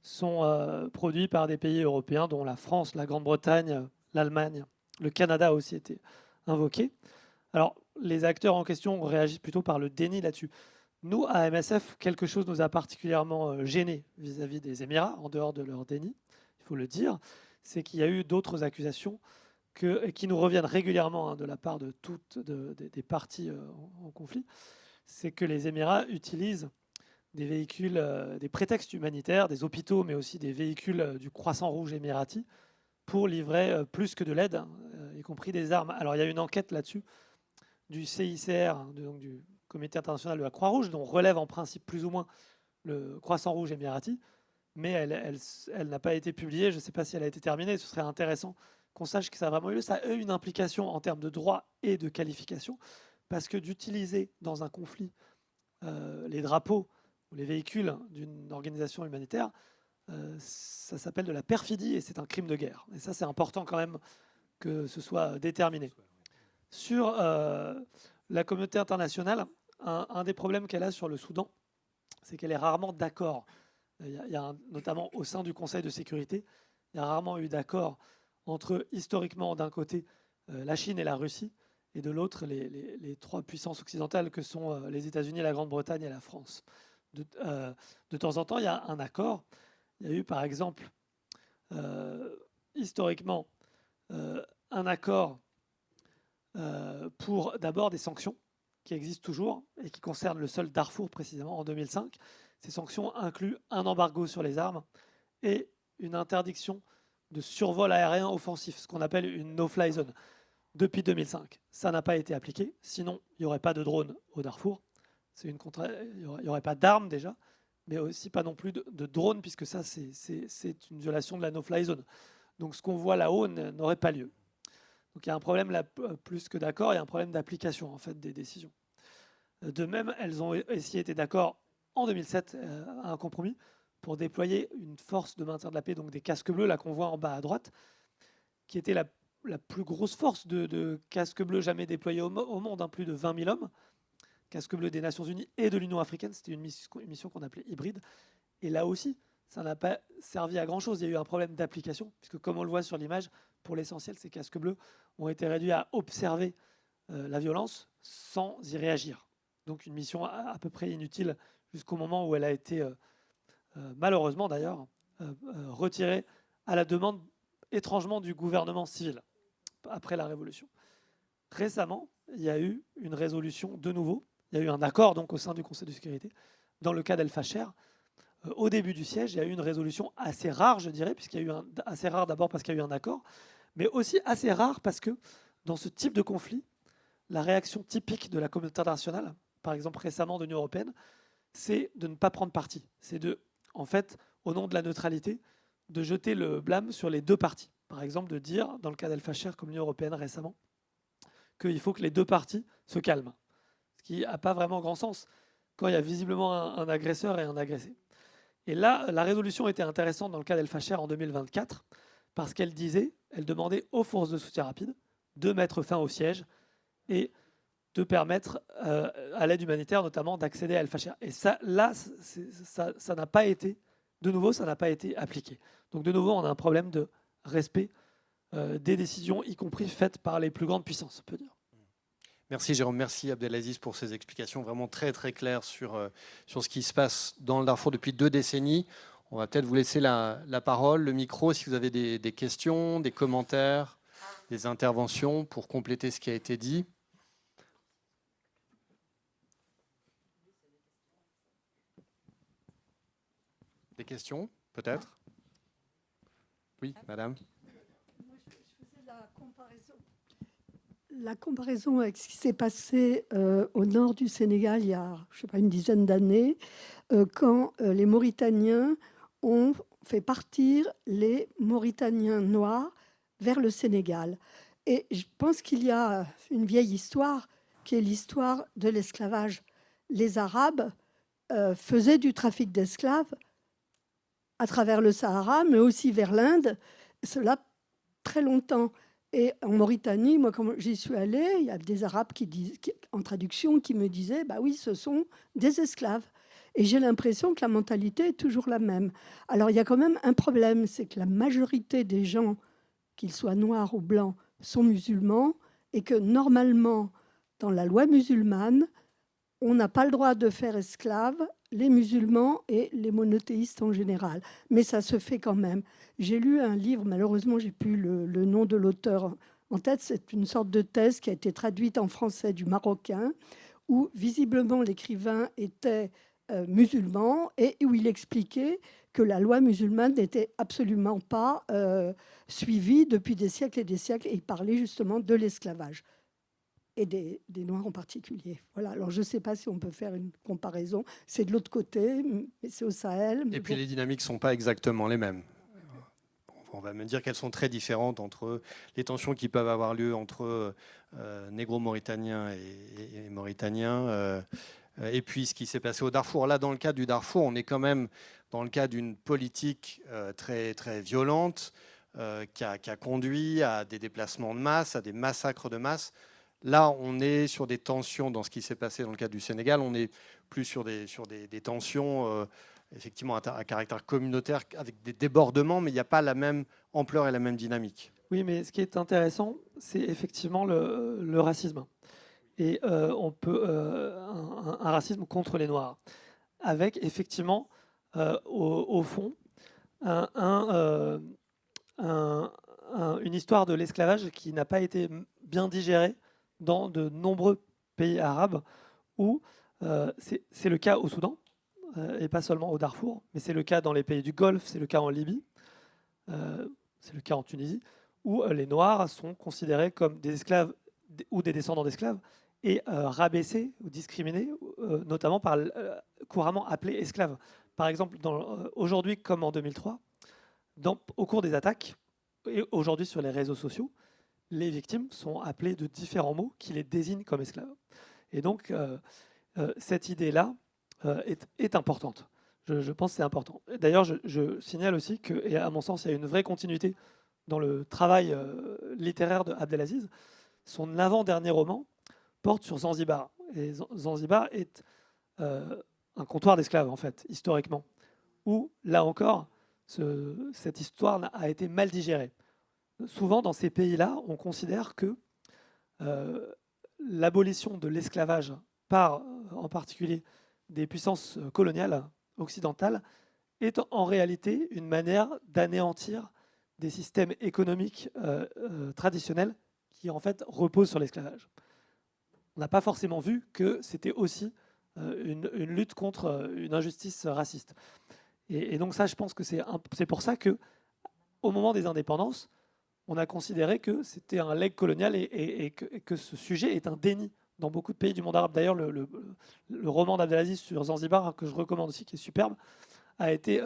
sont produits par des pays européens, dont la France, la Grande-Bretagne, l'Allemagne, le Canada a aussi été invoqué. Alors, les acteurs en question réagissent plutôt par le déni là-dessus. Nous, à MSF, quelque chose nous a particulièrement gênés vis-à-vis des Émirats, en dehors de leur déni, il faut le dire, c'est qu'il y a eu d'autres accusations et qui nous reviennent régulièrement de la part de toutes des parties en conflit, c'est que les Émirats utilisent des véhicules, des prétextes humanitaires, des hôpitaux, mais aussi des véhicules du Croissant Rouge émirati pour livrer plus que de l'aide, y compris des armes. Alors il y a une enquête là-dessus du CICR, donc du Comité international de la Croix-Rouge, dont relève en principe plus ou moins le Croissant Rouge émirati, mais elle n'a pas été publiée. Je ne sais pas si elle a été terminée. Ce serait intéressant qu'on sache que ça a vraiment eu lieu. Ça a eu une implication en termes de droit et de qualification, parce que d'utiliser dans un conflit les drapeaux ou les véhicules d'une organisation humanitaire, ça s'appelle de la perfidie et c'est un crime de guerre. Et ça, c'est important quand même que ce soit déterminé. Sur la communauté internationale, un des problèmes qu'elle a sur le Soudan, c'est qu'elle est rarement d'accord. Notamment au sein du Conseil de sécurité, il y a rarement eu d'accord entre, historiquement, d'un côté, la Chine et la Russie, et de l'autre, les trois puissances occidentales que sont les États-Unis, la Grande-Bretagne et la France. De temps en temps, il y a un accord. Il y a eu, par exemple, historiquement, un accord pour d'abord des sanctions qui existent toujours et qui concernent le seul Darfour précisément en 2005. Ces sanctions incluent un embargo sur les armes et une interdiction de survol aérien offensif, ce qu'on appelle une no-fly zone, depuis 2005. Ça n'a pas été appliqué, sinon il n'y aurait pas de drones au Darfour. Il n'y aurait pas d'armes déjà, mais aussi pas non plus de drones, puisque ça c'est une violation de la no-fly zone. Donc ce qu'on voit là-haut n'aurait pas lieu. Donc il y a un problème là, plus que d'accord, il y a un problème d'application en fait des décisions. De même, elles ont aussi été d'accord en 2007 à un compromis pour déployer une force de maintien de la paix, donc des casques bleus, là qu'on voit en bas à droite, qui était la plus grosse force de casques bleus jamais déployés au monde, plus de 20 000 hommes, casques bleus des Nations Unies et de l'Union africaine. C'était une mission qu'on appelait hybride. Et là aussi, ça n'a pas servi à grand-chose. Il y a eu un problème d'application, puisque comme on le voit sur l'image, pour l'essentiel, ces casques bleus ont été réduits à observer la violence sans y réagir. Donc une mission à peu près inutile jusqu'au moment où elle a été, malheureusement d'ailleurs, retirée à la demande étrangement du gouvernement civil après la Révolution. Récemment, il y a eu une résolution de nouveau. Il y a eu un accord donc, au sein du Conseil de sécurité. Dans le cas d'El-Facher, au début du siège, il y a eu une résolution assez rare, je dirais, puisqu'il y a eu assez rare d'abord parce qu'il y a eu un accord, mais aussi assez rare parce que dans ce type de conflit, la réaction typique de la communauté internationale, par exemple récemment de l'Union européenne, c'est de ne pas prendre parti. C'est de, en fait, au nom de la neutralité, de jeter le blâme sur les deux parties. Par exemple, de dire, dans le cas d'El-Facher, comme l'Union européenne récemment, qu'il faut que les deux parties se calment. Ce qui n'a pas vraiment grand sens quand il y a visiblement un agresseur et un agressé. Et là, la résolution était intéressante dans le cas d'El-Facher en 2024, parce qu'elle demandait aux forces de soutien rapide de mettre fin au siège et de permettre à l'aide humanitaire notamment d'accéder à El-Facher. Et ça, là, ça n'a pas été, de nouveau, ça n'a pas été appliqué. Donc de nouveau, on a un problème de respect des décisions, y compris faites par les plus grandes puissances, on peut dire. Merci Jérôme, merci Abdelaziz pour ces explications vraiment très très claires sur ce qui se passe dans le Darfour depuis 2 décennies. On va peut-être vous laisser la parole, le micro, si vous avez des questions, des commentaires, des interventions pour compléter ce qui a été dit. Des questions, peut-être? Oui, madame. Moi, je faisais la comparaison avec ce qui s'est passé au nord du Sénégal il y a, je sais pas, une dizaine d'années, quand les Mauritaniens ont fait partir les Mauritaniens noirs vers le Sénégal. Et je pense qu'il y a une vieille histoire qui est l'histoire de l'esclavage. Les Arabes faisaient du trafic d'esclaves à travers le Sahara, mais aussi vers l'Inde, cela très longtemps. Et en Mauritanie, moi, quand j'y suis allée, il y a des Arabes en traduction, qui me disaient, bah oui, ce sont des esclaves. Et j'ai l'impression que la mentalité est toujours la même. Alors, il y a quand même un problème, c'est que la majorité des gens, qu'ils soient noirs ou blancs, sont musulmans, et que normalement, dans la loi musulmane, on n'a pas le droit de faire esclaves les musulmans et les monothéistes en général. Mais ça se fait quand même. J'ai lu un livre, malheureusement, j'ai plus le nom de l'auteur En tête, c'est une sorte de thèse qui a été traduite en français du marocain, où visiblement l'écrivain était musulman et où il expliquait que la loi musulmane n'était absolument pas suivie depuis des siècles et des siècles. Et il parlait justement de l'esclavage et des Noirs en particulier. Voilà. Alors, je ne sais pas si on peut faire une comparaison. C'est de l'autre côté, mais c'est au Sahel. Et puis, les dynamiques ne sont pas exactement les mêmes. On va me dire qu'elles sont très différentes entre les tensions qui peuvent avoir lieu entre négro-mauritaniens et mauritaniens. Et puis, ce qui s'est passé au Darfour. Là, dans le cas du Darfour, on est quand même dans le cas d'une politique très, très violente qui a conduit à des déplacements de masse, à des massacres de masse. Là, on est sur des tensions dans ce qui s'est passé dans le cas du Sénégal. On est plus sur des tensions effectivement à caractère communautaire avec des débordements, mais il n'y a pas la même ampleur et la même dynamique. Oui, mais ce qui est intéressant, c'est effectivement le racisme. Et on peut un racisme contre les Noirs, avec effectivement au fond une histoire de l'esclavage qui n'a pas été bien digérée dans de nombreux pays arabes, où c'est le cas au Soudan, et pas seulement au Darfour, mais c'est le cas dans les pays du Golfe, c'est le cas en Libye, c'est le cas en Tunisie, où les Noirs sont considérés comme des esclaves ou des descendants d'esclaves, et rabaissés ou discriminés, notamment par couramment appelés esclaves. Par exemple, aujourd'hui comme en 2003, au cours des attaques, et aujourd'hui sur les réseaux sociaux, les victimes sont appelées de différents mots qui les désignent comme esclaves. Et donc, cette idée-là est importante. Je pense que c'est important. D'ailleurs, je signale aussi que, et à mon sens, il y a une vraie continuité dans le travail littéraire de Abdelaziz. Son avant-dernier roman porte sur Zanzibar. Et Zanzibar est un comptoir d'esclaves, en fait, historiquement, où, là encore, cette histoire a été mal digérée. Souvent, dans ces pays-là, on considère que l'abolition de l'esclavage par, en particulier, des puissances coloniales occidentales est en réalité une manière d'anéantir des systèmes économiques traditionnels qui, en fait, reposent sur l'esclavage. On n'a pas forcément vu que c'était aussi une lutte contre une injustice raciste. Et donc ça, je pense que c'est pour ça qu'au moment des indépendances, on a considéré que c'était un legs colonial et que ce sujet est un déni dans beaucoup de pays du monde arabe. D'ailleurs, le roman d'Abdelaziz sur Zanzibar, hein, que je recommande aussi, qui est superbe, a été,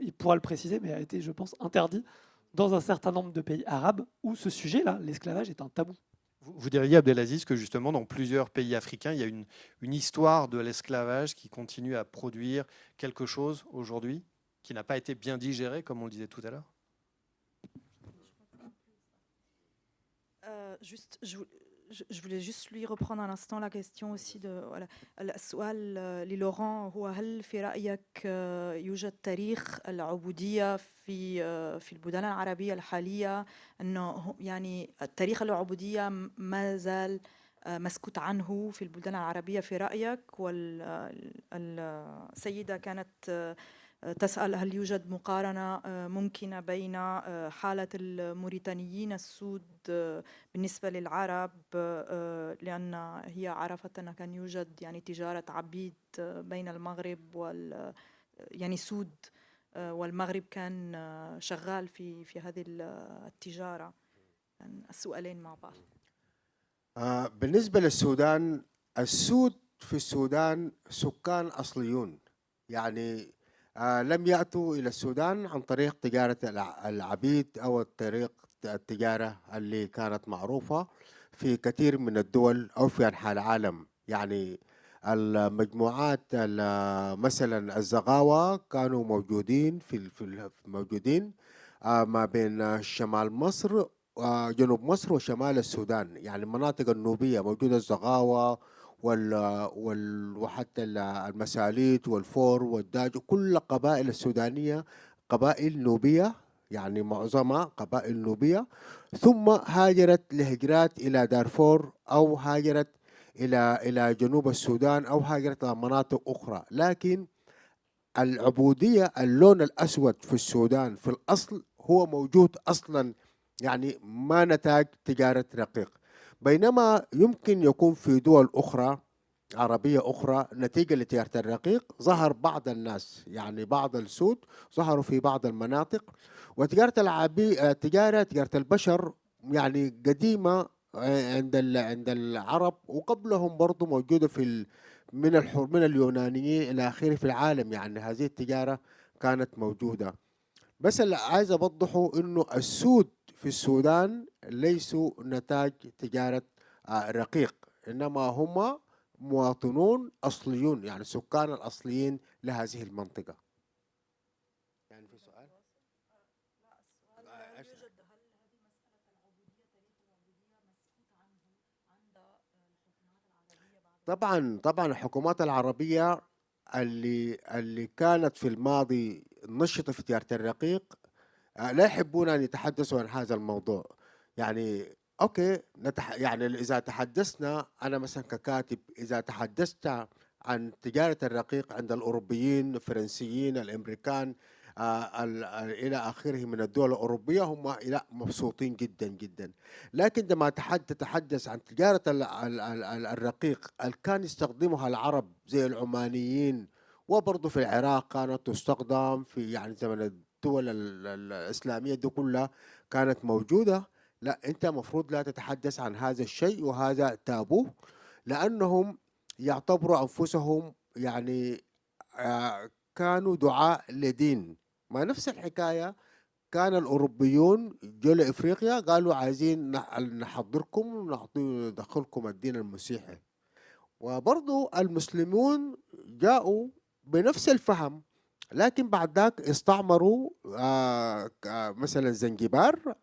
il pourra le préciser, mais a été, je pense, interdit dans un certain nombre de pays arabes où ce sujet-là, l'esclavage, est un tabou. Vous diriez, Abdelaziz, que justement, dans plusieurs pays africains, il y a une histoire de l'esclavage qui continue à produire quelque chose aujourd'hui qui n'a pas été bien digéré, comme on le disait tout à l'heure. Je voulais juste lui reprendre un instant la question aussi de السؤال للوران هو هل في رأيك يوجد تاريخ العبودية في البلدان العربية الحالية أنه يعني تاريخ العبودية ما زال مسكوت عنه في البلدان العربية في رأيك والسيدة كانت تسأل هل يوجد مقارنة ممكنة بين حالة الموريتانيين السود بالنسبة للعرب لأن هي عرفت أن كان يوجد يعني تجارة عبيد بين المغرب يعني سود والمغرب كان شغال في هذه التجارة. السؤالين مع بعض. بالنسبة للسودان، السود في السودان سكان أصليون، يعني لم يأتوا إلى السودان عن طريق تجارة العبيد أو طريق التجارة اللي كانت معروفة في كثير من الدول أو في أنحاء العالم. يعني المجموعات مثلا الزغاوة كانوا موجودين موجودين ما بين شمال مصر جنوب مصر وشمال السودان. يعني المناطق النوبية موجودة الزغاوة وحتى المساليت والفور والداج، كل قبائل السودانية قبائل نوبية، يعني معظمها قبائل نوبية، ثم هاجرت لهجرات إلى دارفور أو هاجرت إلى جنوب السودان أو هاجرت إلى مناطق أخرى. لكن العبودية اللون الأسود في السودان في الأصل هو موجود أصلا يعني ما نتاج تجارة رقيق. بينما يمكن يكون في دول أخرى عربية أخرى نتيجة لتجارة الرقيق ظهر بعض الناس، يعني بعض السود ظهروا في بعض المناطق. وتجارة تجارة البشر يعني قديمة عند العرب، وقبلهم برضو موجودة من اليونانيين إلى آخره في العالم. يعني هذه التجارة كانت موجودة. بس اللي عايز أوضحه إنه السود في السودان ليسوا نتاج تجارة رقيق، إنما هم مواطنون أصليون، يعني السكان الأصليين لهذه المنطقة. يعني في سؤال؟ طبعا الحكومات العربية اللي كانت في الماضي نشطة في تجارة الرقيق لا يحبون أن يتحدثوا عن هذا الموضوع. يعني أوكي يعني إذا تحدثنا، أنا مثلا ككاتب إذا تحدثت عن تجارة الرقيق عند الأوروبيين الفرنسيين الأمريكان إلى آخره من الدول الأوروبية، هم لا مبسوطين جدا جدا. لكن عندما تتحدث عن تجارة الرقيق اللي كان يستخدمها العرب زي العمانيين، وبرضه في العراق كانت تستخدم في يعني زمن الدول الإسلامية دي كلها كانت موجودة. لا، أنت مفروض لا تتحدث عن هذا الشيء، وهذا تابوه، لأنهم يعتبروا أنفسهم يعني كانوا دعاء لدين. ما نفس الحكاية كان الأوروبيون جو لإفريقيا قالوا عايزين نحضركم ندخلكم الدين المسيحي. وبرضو المسلمون جاءوا بنفس الفهم، لكن بعد ذاك استعمروا مثلا زنجبار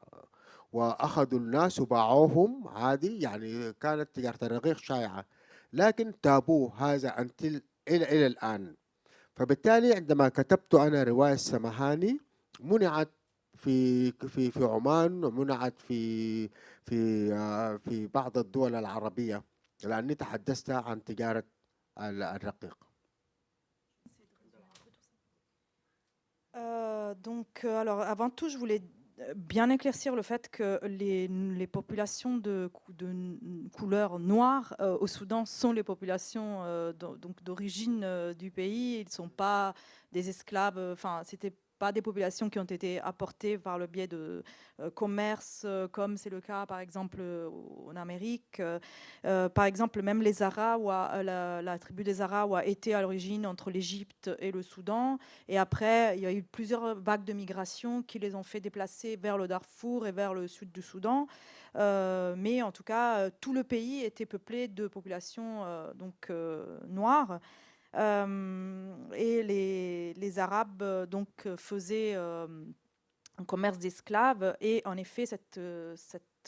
وأخذوا الناس وباعوهم عادي. يعني كانت تجارة الرقيق شائعة، لكن تابوه هذا إلى الآن. فبالتالي عندما كتبت أنا رواية سمهاني منعت في عمان، ومنعت في بعض الدول العربية، لأني تحدثت عن تجارة الرقيق. Donc, alors, avant tout, je voulais bien éclaircir le fait que les populations de couleur noire au Soudan sont les populations donc d'origine du pays. Ils ne sont pas des esclaves. Enfin, c'était pas des populations qui ont été apportées par le biais de commerce, comme c'est le cas par exemple en Amérique. Par exemple, même les Arawa, la tribu des Arawa était à l'origine entre l'Égypte et le Soudan. Et après, il y a eu plusieurs vagues de migration qui les ont fait déplacer vers le Darfour et vers le sud du Soudan. Mais en tout cas, tout le pays était peuplé de populations noires. Et les Arabes donc faisaient un commerce d'esclaves. Et en effet, cette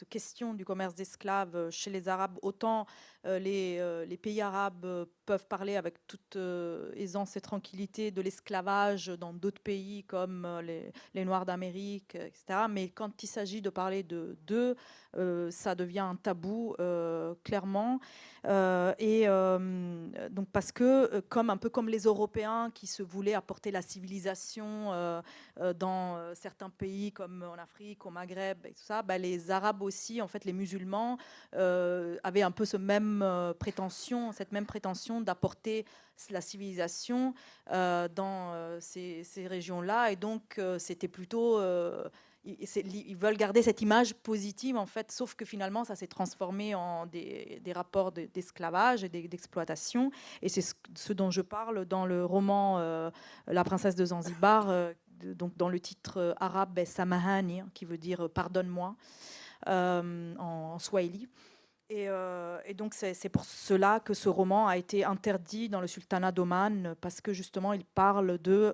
question du commerce d'esclaves chez les Arabes, autant les pays arabes peuvent parler avec toute aisance et tranquillité de l'esclavage dans d'autres pays comme les Noirs d'Amérique, etc. Mais quand il s'agit de parler d'eux, ça devient un tabou, clairement. Donc parce que, un peu comme les Européens qui se voulaient apporter la civilisation dans certains pays comme en Afrique, au Maghreb et tout ça, les Arabes aussi, en fait, les musulmans avaient un peu cette même prétention d'apporter la civilisation dans ces régions-là. Et donc, c'était plutôt... ils veulent garder cette image positive, en fait, sauf que finalement, ça s'est transformé en des rapports d'esclavage et d'exploitation. Et c'est ce dont je parle dans le roman La princesse de Zanzibar, donc dans le titre arabe Samahani, qui veut dire pardonne-moi en swahili. Et donc c'est pour cela que ce roman a été interdit dans le sultanat d'Oman, parce que justement il parle de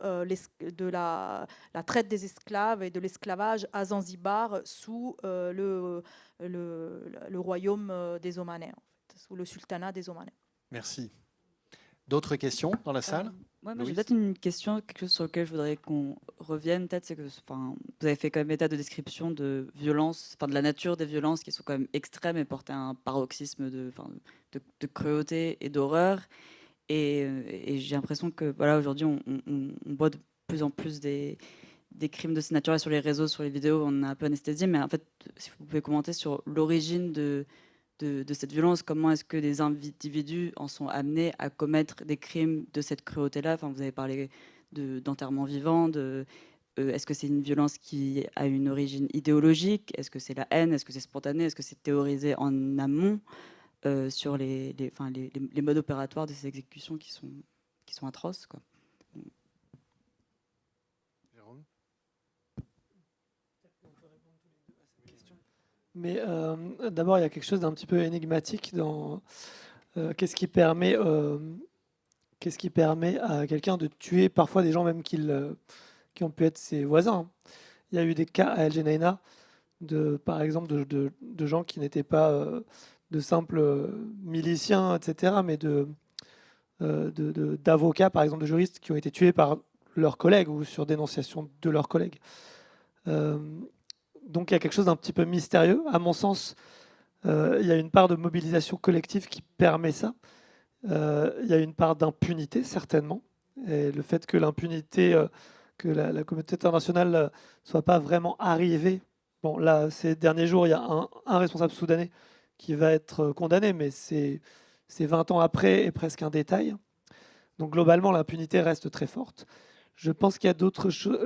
la traite des esclaves et de l'esclavage à Zanzibar sous le royaume des Omanais, en fait, sous le sultanat des Omanais. Merci. D'autres questions dans la salle? Moi, j'ai peut-être une question, quelque chose sur lequel je voudrais qu'on revienne. Peut-être, c'est que, vous avez fait quand même état de description de violence, de la nature des violences qui sont quand même extrêmes et portent un paroxysme de cruauté et d'horreur. Et j'ai l'impression que, voilà, aujourd'hui, on voit de plus en plus des des crimes de cette nature sur les réseaux, sur les vidéos, on a un peu anesthésié, mais en fait, si vous pouvez commenter sur l'origine de cette violence, comment est-ce que des individus en sont amenés à commettre des crimes de cette cruauté-là. Enfin, vous avez parlé d'enterrement vivant, est-ce que c'est une violence qui a une origine idéologique? Est-ce que c'est la haine? Est-ce que c'est spontané? Est-ce que c'est théorisé en amont sur les modes opératoires de ces exécutions qui sont atroces, quoi. Jérôme? Mais d'abord, il y a quelque chose d'un petit peu énigmatique dans qu'est-ce qui permet à quelqu'un de tuer parfois des gens même qui ont pu être ses voisins. Il y a eu des cas à El Geneina, par exemple, de gens qui n'étaient pas de simples miliciens, etc., mais d'avocats, par exemple, de juristes qui ont été tués par leurs collègues ou sur dénonciation de leurs collègues. Donc il y a quelque chose d'un petit peu mystérieux. À mon sens, il y a une part de mobilisation collective qui permet ça. Il y a une part d'impunité, certainement. Et le fait que l'impunité, que la communauté internationale ne soit pas vraiment arrivée. Bon, là, ces derniers jours, il y a un responsable soudanais qui va être condamné, mais c'est 20 ans après et presque un détail. Donc globalement, l'impunité reste très forte. Je pense qu'il y a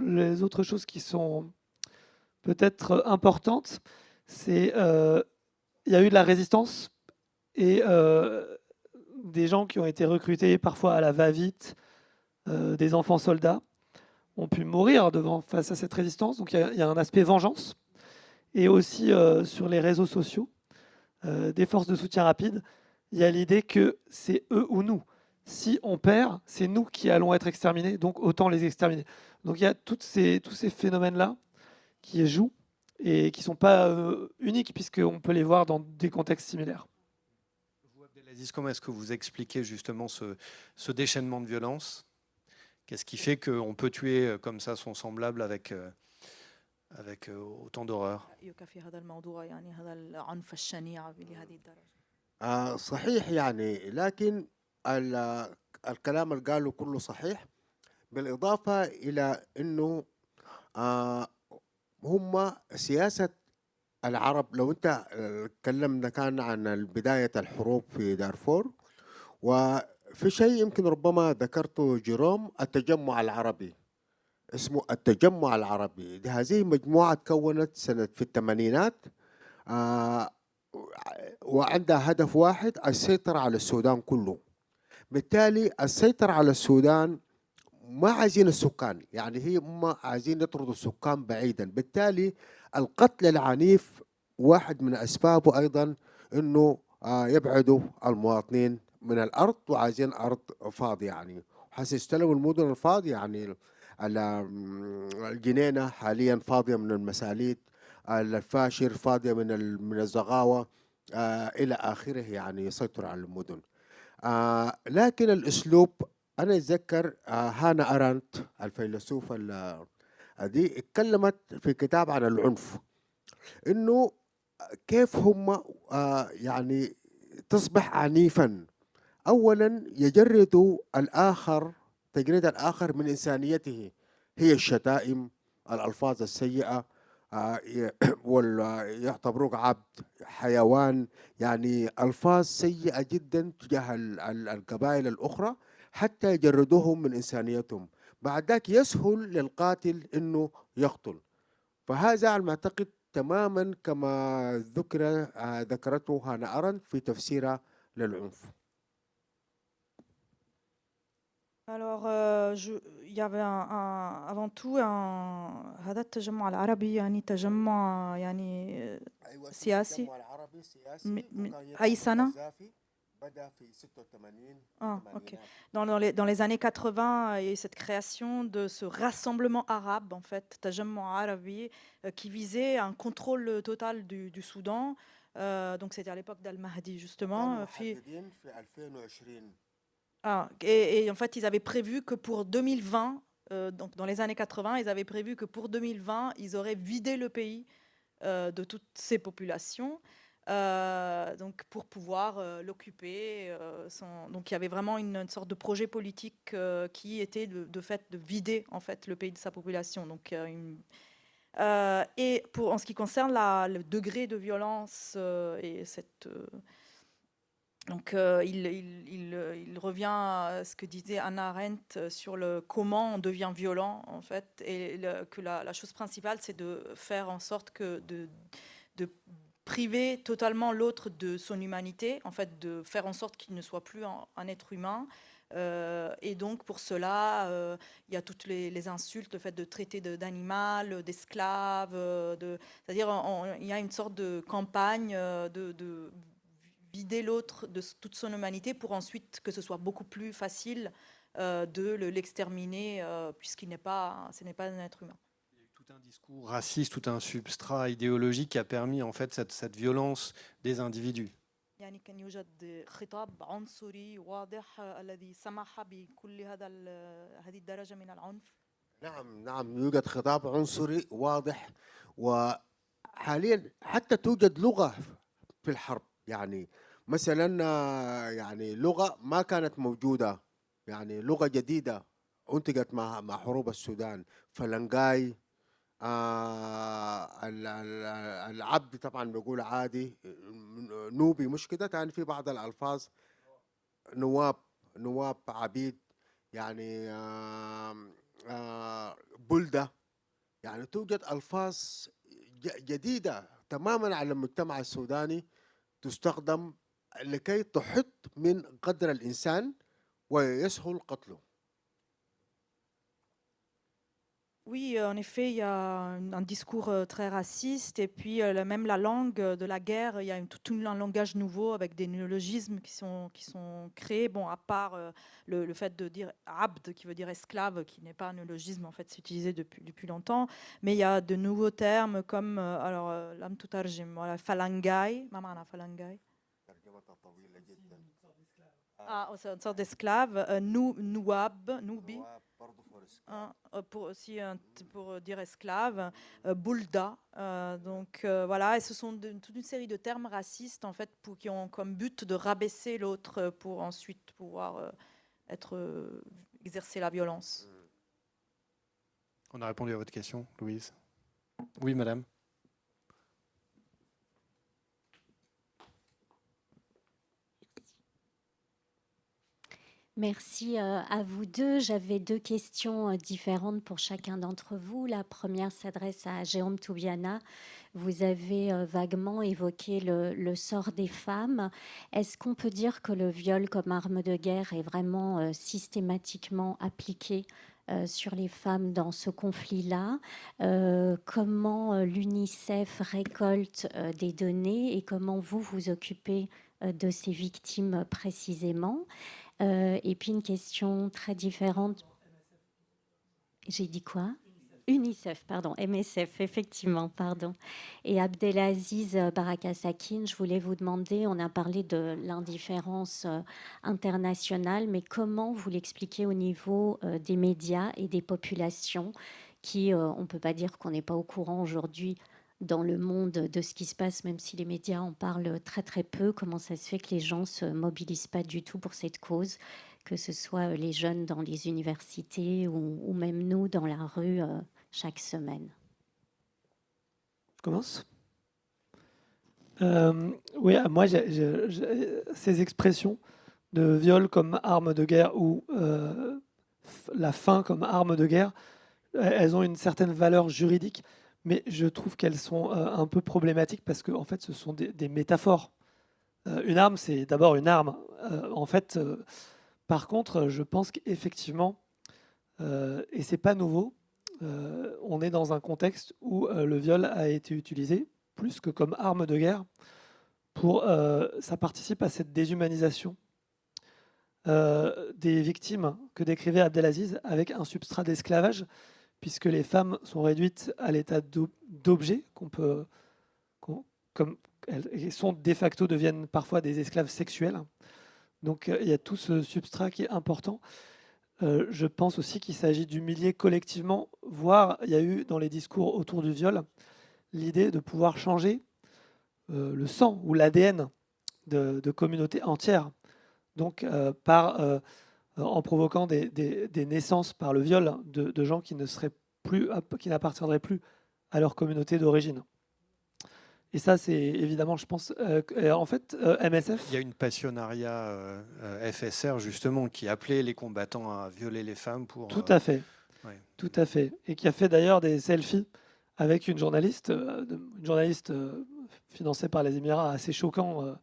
les autres choses qui sont peut-être importantes. C'est il y a eu de la résistance et des gens qui ont été recrutés parfois à la va-vite, des enfants soldats, ont pu mourir face à cette résistance. Donc il y a un aspect vengeance. Et aussi sur les réseaux sociaux, des forces de soutien rapide, il y a l'idée que c'est eux ou nous. Si on perd, c'est nous qui allons être exterminés, donc autant les exterminer. Donc il y a tous ces phénomènes-là qui jouent et qui ne sont pas uniques, puisqu'on peut les voir dans des contextes similaires. Vous, Abdelaziz, comment est-ce que vous expliquez justement ce déchaînement de violence? Qu'est-ce qui fait qu'on peut tuer comme ça son semblable avec autant d'horreur? صحيح يعني لكن الكلام اللي قاله كله صحيح بالإضافة إلى أنه هم سياسة العرب. لو أنت تكلمنا كان عن بداية الحروب في دارفور، وفي شيء يمكن ربما ذكرته جيروم، التجمع العربي، اسمه التجمع العربي. هذه مجموعة تكونت في الثمانينات وعندها هدف واحد، السيطرة على السودان كله. بالتالي السيطرة على السودان ما عايزين السكان، يعني هم عايزين يطردوا السكان بعيدا. بالتالي القتل العنيف واحد من أسبابه أيضا أنه يبعدوا المواطنين من الأرض، وعايزين أرض فاضية. يعني حسيستلموا المدن الفاضية، يعني الجنينة حاليا فاضية من المساليد، الفاشر فاضية من الزغاوة إلى آخره، يعني يسيطر على المدن. لكن الأسلوب، أنا أتذكر هانا أرنت الفيلسوف دي اتكلمت في كتاب عن العنف، إنه كيف هم يعني تصبح عنيفا. أولا يجردوا الآخر، تجريد الآخر من إنسانيته، هي الشتائم، الألفاظ السيئة، ويعتبروك عبد، حيوان، يعني ألفاظ سيئة جدا تجاه القبائل الأخرى حتى يجردوهم من إنسانيتهم. بعد ذلك يسهل للقاتل إنه يقتل. فهذا على ما أعتقد تماما كما ذكرته هانا أرنت في تفسيرها للعنف. Alors, il y avait avant tout هذا التجمع العربي يعني تجمع يعني سياسي. أي سنة؟ Ok. Dans les années 80, il y a eu cette création de ce rassemblement arabe, en fait, Tajammu' Arabi, qui visait un contrôle total du Soudan. Donc c'était à l'époque d'Al-Mahdi, justement. Et en fait, ils avaient prévu que pour 2020, donc dans les années 80, ils avaient prévu que pour 2020, ils auraient vidé le pays de toutes ces populations. donc pour pouvoir l'occuper. Donc il y avait vraiment une sorte de projet politique qui était de fait de vider en fait le pays de sa population. Donc et en ce qui concerne le degré de violence et cette donc il revient à ce que disait Hannah Arendt sur le comment on devient violent en fait, et que la chose principale c'est de faire en sorte que de priver totalement l'autre de son humanité, en fait de faire en sorte qu'il ne soit plus un être humain. Et donc pour cela, il y a toutes les insultes, le fait de traiter d'animal, d'esclave, c'est-à-dire il y a une sorte de campagne de vider l'autre de toute son humanité pour ensuite que ce soit beaucoup plus facile de l'exterminer puisqu'il ce n'est pas un être humain. Il y a eu tout un discours raciste, tout un substrat idéologique qui a permis en fait cette violence des individus. يعني كان يوجد خطاب عنصري واضح الذي سمح بكل هذه الدرجة من العنف. نعم يوجد خطاب عنصري واضح، وحاليا حتى توجد لغة في الحرب، يعني مثلا يعني لغة ما كانت موجودة، يعني لغة جديدة أنتجت مع حروب السودان، فلنجاي. العبد طبعا بيقول عادي، نوبي مش كده، تاني في بعض الألفاظ نواب عبيد، يعني بلدة، يعني توجد ألفاظ جديدة تماما على المجتمع السوداني تستخدم لكي تحط من قدر الإنسان ويسهل قتله. Oui, en effet, il y a un discours très raciste et puis même la langue de la guerre, il y a tout un langage nouveau avec des néologismes qui sont créés. Bon, à part le fait de dire abd, qui veut dire esclave, qui n'est pas un néologisme, en fait, c'est utilisé depuis longtemps. Mais il y a de nouveaux termes comme, alors, lam tutarjim, voilà, falangai, ma maana falangai. Ah, c'est une sorte d'esclave. Nouab, noubi. Pour dire esclave, Boulda. Donc voilà, et ce sont toute une série de termes racistes en fait qui ont comme but de rabaisser l'autre pour ensuite pouvoir exercer la violence. On a répondu à votre question, Louise. Oui, madame. Merci à vous deux. J'avais deux questions différentes pour chacun d'entre vous. La première s'adresse à Jérôme Toubiana. Vous avez vaguement évoqué le sort des femmes. Est-ce qu'on peut dire que le viol comme arme de guerre est vraiment systématiquement appliqué sur les femmes dans ce conflit-là? Comment l'UNICEF récolte des données et comment vous vous occupez de ces victimes précisément? Et puis une question très différente. J'ai dit quoi? UNICEF, pardon, MSF, effectivement, pardon. Et Abdelaziz Barakasakin, je voulais vous demander, on a parlé de l'indifférence internationale, mais comment vous l'expliquez au niveau des médias et des populations qui, on ne peut pas dire qu'on n'est pas au courant aujourd'hui dans le monde de ce qui se passe, même si les médias en parlent très très peu. Comment ça se fait que les gens ne se mobilisent pas du tout pour cette cause, que ce soit les jeunes dans les universités ou même nous dans la rue chaque semaine? Je commence. Oui, moi, ces expressions de viol comme arme de guerre ou la faim comme arme de guerre, elles ont une certaine valeur juridique, mais je trouve qu'elles sont un peu problématiques parce que en fait, ce sont des métaphores. Une arme, c'est d'abord une arme. En fait, par contre, je pense qu'effectivement, et c'est pas nouveau, on est dans un contexte où le viol a été utilisé plus que comme arme de guerre. Ça participe à cette déshumanisation des victimes que décrivait Abdelaziz avec un substrat d'esclavage, puisque les femmes sont réduites à l'état d'objets comme elles sont de facto, deviennent parfois des esclaves sexuels. Donc il y a tout ce substrat qui est important. Je pense aussi qu'il s'agit d'humilier collectivement, voire il y a eu dans les discours autour du viol l'idée de pouvoir changer le sang ou l'ADN de communautés entières, donc en provoquant des naissances par le viol de gens qui n'appartiendraient plus à leur communauté d'origine. Et ça, c'est évidemment, je pense, en fait, MSF... Il y a une passionnariat FSR, justement, qui appelait les combattants à violer les femmes pour... Tout à fait. Ouais. Tout à fait. Et qui a fait d'ailleurs des selfies avec une journaliste financée par les Émirats, assez choquant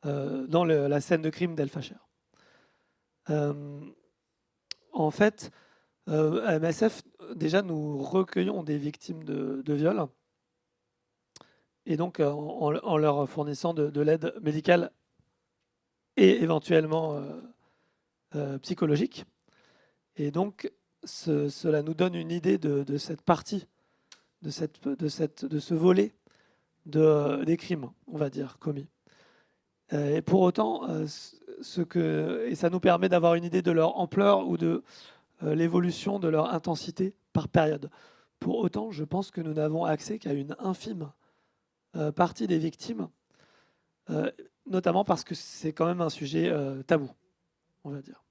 dans la scène de crime d'El Fasher. En fait, à MSF, déjà, nous recueillons des victimes de viol. Et donc, en leur fournissant de l'aide médicale et éventuellement psychologique. Et donc, cela nous donne une idée de cette partie, de ce volet des crimes, on va dire, commis. Et pour autant, et ça nous permet d'avoir une idée de leur ampleur ou de l'évolution de leur intensité par période. Pour autant, je pense que nous n'avons accès qu'à une infime partie des victimes, notamment parce que c'est quand même un sujet tabou, on va dire.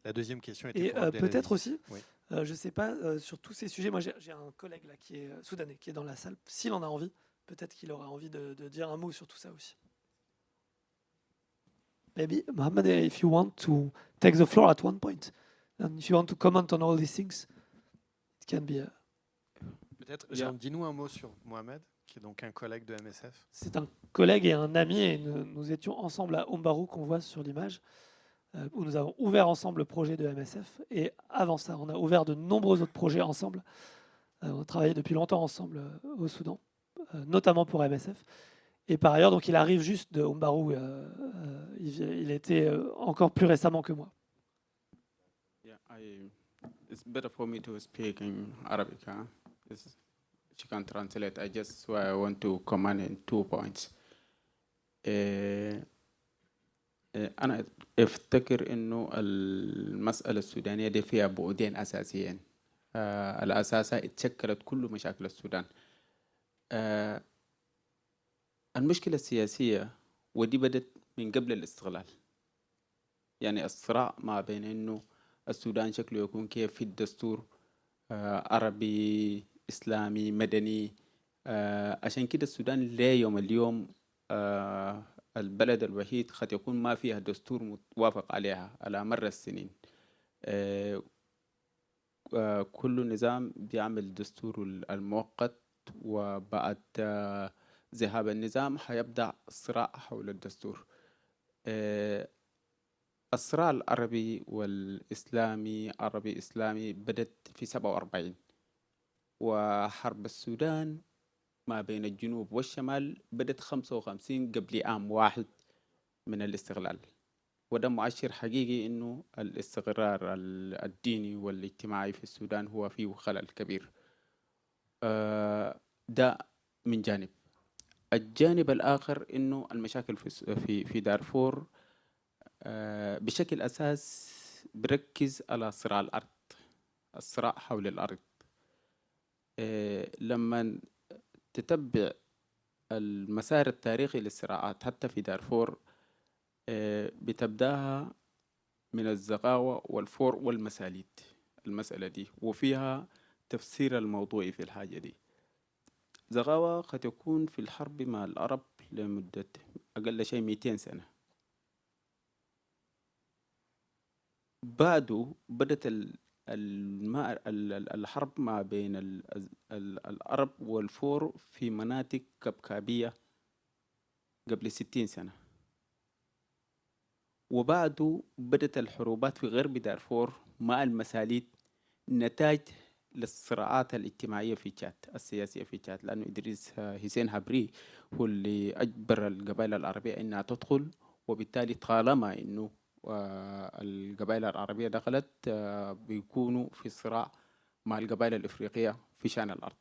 La deuxième question était et pour Abdelaziz. Peut-être aussi, Oui. je ne sais pas, sur tous ces sujets, moi j'ai un collègue là qui est soudanais, qui est dans la salle. S'il en a envie, peut-être qu'il aura envie de dire un mot sur tout ça aussi. Maybe, Mohamed, if you want to take the floor at one point, and if you want to comment on all these things, it can be... Peut-être, dis-nous un mot sur Mohamed, qui est donc un collègue de MSF. C'est un collègue et un ami, et nous étions ensemble à Ombarou, qu'on voit sur l'image, où nous avons ouvert ensemble le projet de MSF. Et avant ça, on a ouvert de nombreux autres projets ensemble. On a travaillé depuis longtemps ensemble au Soudan, notamment pour MSF. Et par ailleurs, donc il arrive juste de Ombarou. Il était encore plus récemment que moi. Yeah, it's better for me to speak in Arabic. Huh? She can translate. I just want to comment in 2 points. أنا أفتكر إنه المسألة السودانية دي فيها بعدين أساسيين. الأساسة اتشكلت كل مشاكل السودان. المشكلة السياسية ودي بدت من قبل الاستقلال. يعني الصراع ما بين إنه السودان شكله يكون كيف في الدستور عربي إسلامي مدني. عشان كده السودان ليه يوم اليوم البلد الوحيد قد يكون ما فيها دستور متوافق عليها على مر السنين. كل نظام بيعمل دستور المؤقت، وبعد ذهاب النظام حيبدأ الصراع حول الدستور. الصراع العربي والإسلامي عربي إسلامي بدت في 47، وحرب السودان ما بين الجنوب والشمال بدت 55 قبل عام واحد من الاستقلال. وده مؤشر حقيقي إنه الاستقرار الديني والاجتماعي في السودان هو فيه خلل كبير. ده من جانب. الجانب الآخر إنه المشاكل في دارفور بشكل أساس بركز على صراع الأرض، الصراع حول الأرض. لما تتبع المسار التاريخي للصراعات حتى في دارفور بتبداها من الزقاوة والفور والمساليد المسألة دي، وفيها تفسير الموضوعي في الحاجة دي. زقاوة قد يكون في الحرب مع العرب لمدة أقل شيء 200 سنة. بعده بدت الحرب ما بين العرب والفور في مناطق كبكابية قبل 60 سنة. وبعده بدت الحروبات في غرب دارفور مع المساليد نتاج للصراعات الاجتماعية في تشاد، السياسية في تشاد، لأنه إدريس حسين حبري هو اللي أجبر القبائل العربية أنها تدخل، وبالتالي طالما أنه القبائل العربية دخلت بيكونوا في صراع مع القبائل الإفريقية في شأن الأرض.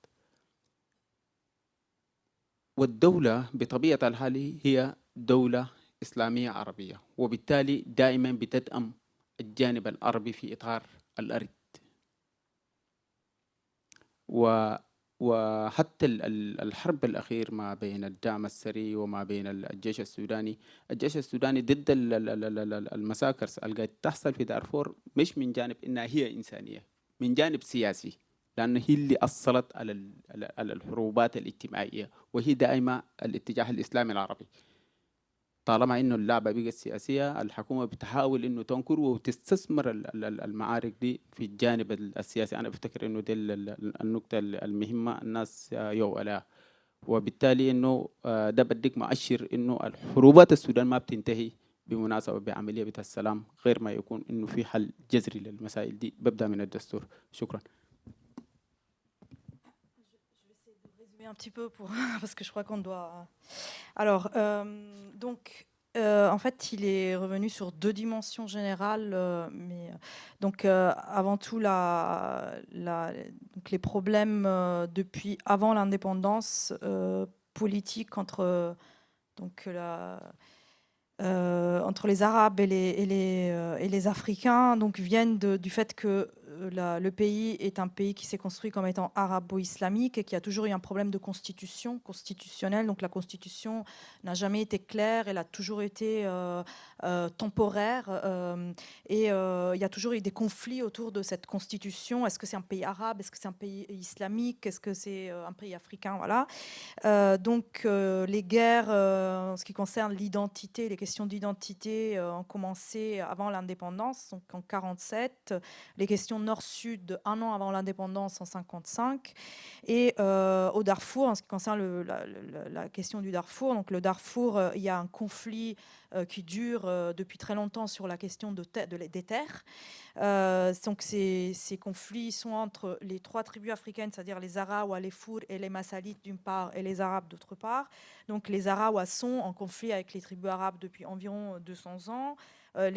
والدولة بطبيعة الحال هي دولة إسلامية عربية، وبالتالي دائما بتدعم الجانب العربي في إطار الأرض. وحتى الحرب الأخير ما بين الدعم السري وما بين الجيش السوداني. الجيش السوداني ضد المساكر اللي قاعد تحصل في دارفور، مش من جانب إنها هي إنسانية، من جانب سياسي، لأن هي اللي أصلت على الحروبات الاجتماعية، وهي دائما الاتجاه الإسلامي العربي. طالما إنه اللعبة بقت سياسية، الحكومة بتحاول إنه تنكر وتستثمر المعارك دي في الجانب السياسي. أنا بفتكر إنه دي النقطة المهمة الناس يوعوا لها، وبالتالي إنه ده بديك مؤشر إنه الحروبات السودان ما بتنتهي بمناسبة بعملية بتاع السلام، غير ما يكون إنه في حل جذري للمسائل دي. ببدأ من الدستور. شكرا. Un petit peu pour parce que je crois qu'on doit. Alors, donc, en fait, il est revenu sur deux dimensions générales, mais donc avant tout donc les problèmes depuis avant l'indépendance politique entre donc entre les Arabes et les Africains, donc viennent du fait que le pays est un pays qui s'est construit comme étant arabo-islamique et qui a toujours eu un problème de constitutionnelle. Donc la constitution n'a jamais été claire, elle a toujours été temporaire et il y a toujours eu des conflits autour de cette constitution. Est-ce que c'est un pays arabe? Est-ce que c'est un pays islamique? Est-ce que c'est un pays africain? Voilà. Donc les guerres en ce qui concerne l'identité, les questions d'identité ont commencé avant l'indépendance, donc en 1947. Les questions nord-sud, un an avant l'indépendance en 1955. Et au Darfour, en ce qui concerne la question du Darfour, donc le Darfour, il y a un conflit qui dure depuis très longtemps sur la question des terres. Donc ces conflits sont entre les trois tribus africaines, c'est-à-dire les Arawa, les Four et les Massalites d'une part et les Arabes d'autre part. Donc les Arawa sont en conflit avec les tribus arabes depuis environ 200 ans.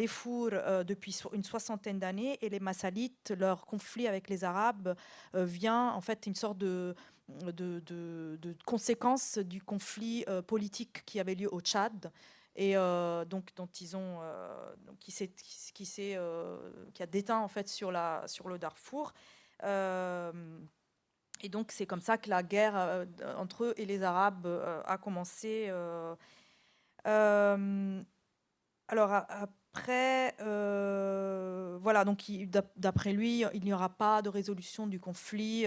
Les Four depuis une soixantaine d'années, et les Massalites, leur conflit avec les Arabes vient en fait une sorte de conséquence du conflit politique qui avait lieu au Tchad et donc qui a déteint en fait sur le Darfour. Et donc c'est comme ça que la guerre entre eux et les Arabes a commencé. Alors après, voilà, donc d'après lui, il n'y aura pas de résolution du conflit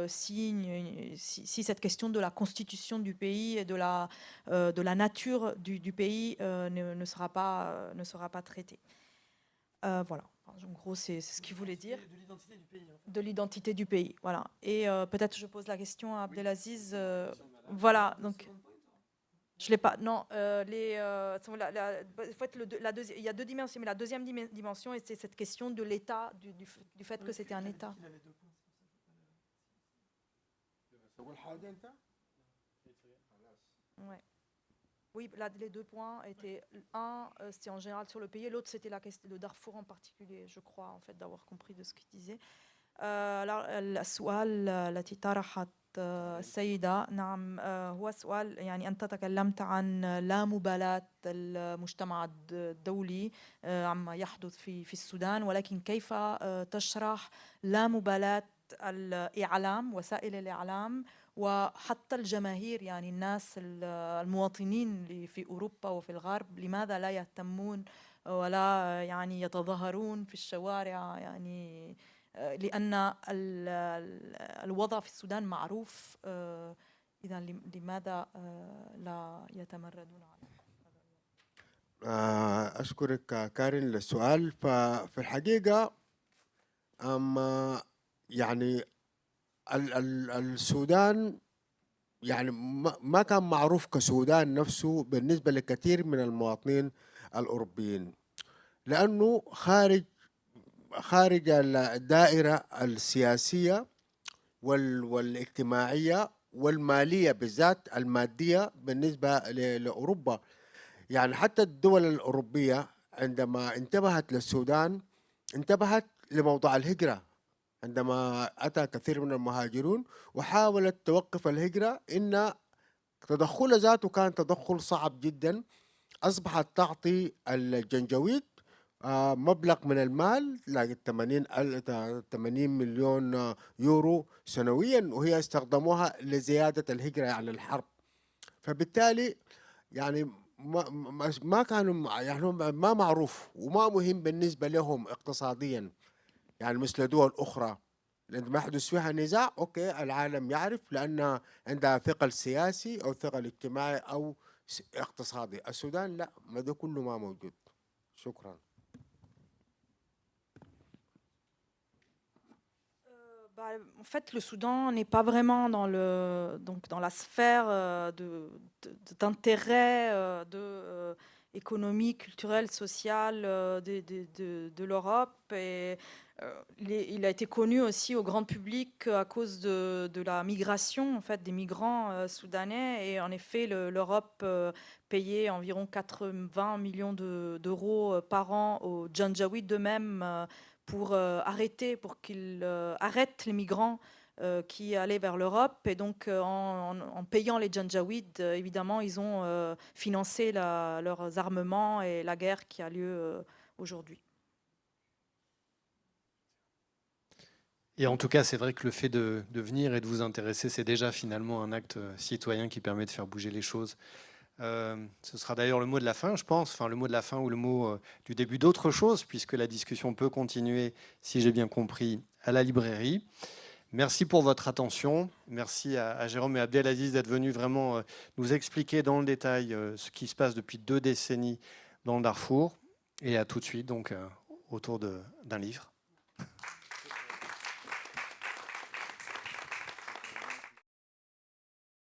si cette question de la constitution du pays et de la nature du pays ne sera pas traitée. Voilà, en gros, c'est ce qu'il voulait dire. De l'identité du pays. De l'identité du pays, voilà. Et peut-être je pose la question à Abdelaziz. Voilà, donc... Je l'ai pas. Non, en fait, il y a deux dimensions, mais la deuxième dimension, c'est cette question de l'État, du fait que c'était un État. Ouais. Oui, là, les deux points étaient un, c'était en général sur le pays, et l'autre, c'était la question de Darfour en particulier, je crois, en fait, d'avoir compris de ce qu'il disait. Alors, السؤال التي طرحت السيدة، نعم، هو سؤال، يعني أنت تكلمت عن لا مبالاة المجتمع الدولي عما يحدث في السودان، ولكن كيف تشرح لا مبالاة الإعلام، وسائل الإعلام، وحتى الجماهير، يعني الناس المواطنين في أوروبا وفي الغرب، لماذا لا يهتمون ولا يعني يتظاهرون في الشوارع، يعني لأن الوضع في السودان معروف، إذا لماذا لا يتمردون عليه؟ أشكرك كارين للسؤال. ففي الحقيقة يعني السودان يعني ما كان معروف كسودان نفسه بالنسبة لكثير من المواطنين الأوروبيين، لأنه خارج الدائرة السياسية والاجتماعية والمالية، بالذات المادية بالنسبة لأوروبا. يعني حتى الدول الأوروبية عندما انتبهت للسودان انتبهت لموضوع الهجرة، عندما أتى كثير من المهاجرون وحاولت توقف الهجرة، إن تدخل ذاته كان تدخل صعب جدا. أصبحت تعطي الجنجويد مبلغ من المال 80 مليون يورو سنويا، وهي استخدموها لزيادة الهجرة يعني الحرب. فبالتالي يعني ما كانوا يعني ما معروف وما مهم بالنسبة لهم اقتصاديا، يعني مثل دول أخرى عندما يحدث فيها نزاع أوكي العالم يعرف لأن عندها ثقل سياسي أو ثقل اجتماعي أو اقتصادي. السودان لا، ما ده كله ما موجود. شكرا. En fait, le Soudan n'est pas vraiment dans la sphère d'intérêt économique, culturel, social de l'Europe. Et il a été connu aussi au grand public à cause de la migration en fait, des migrants soudanais. Et en effet, l'Europe payait environ 80 millions d'euros par an aux Janjaweed d'eux-mêmes pour qu'ils arrêtent les migrants qui allaient vers l'Europe. Et donc, en payant les Janjaweed, évidemment, ils ont financé leurs armements et la guerre qui a lieu aujourd'hui. Et en tout cas, c'est vrai que le fait de venir et de vous intéresser, c'est déjà finalement un acte citoyen qui permet de faire bouger les choses. Ce sera d'ailleurs le mot de la fin, je pense, enfin le mot de la fin ou le mot du début d'autre chose, puisque la discussion peut continuer, si j'ai bien compris, à la librairie. Merci pour votre attention. Merci à Jérôme et Abdelaziz d'être venus vraiment nous expliquer dans le détail ce qui se passe depuis 2 décennies dans le Darfour. Et à tout de suite, donc, autour d'un livre.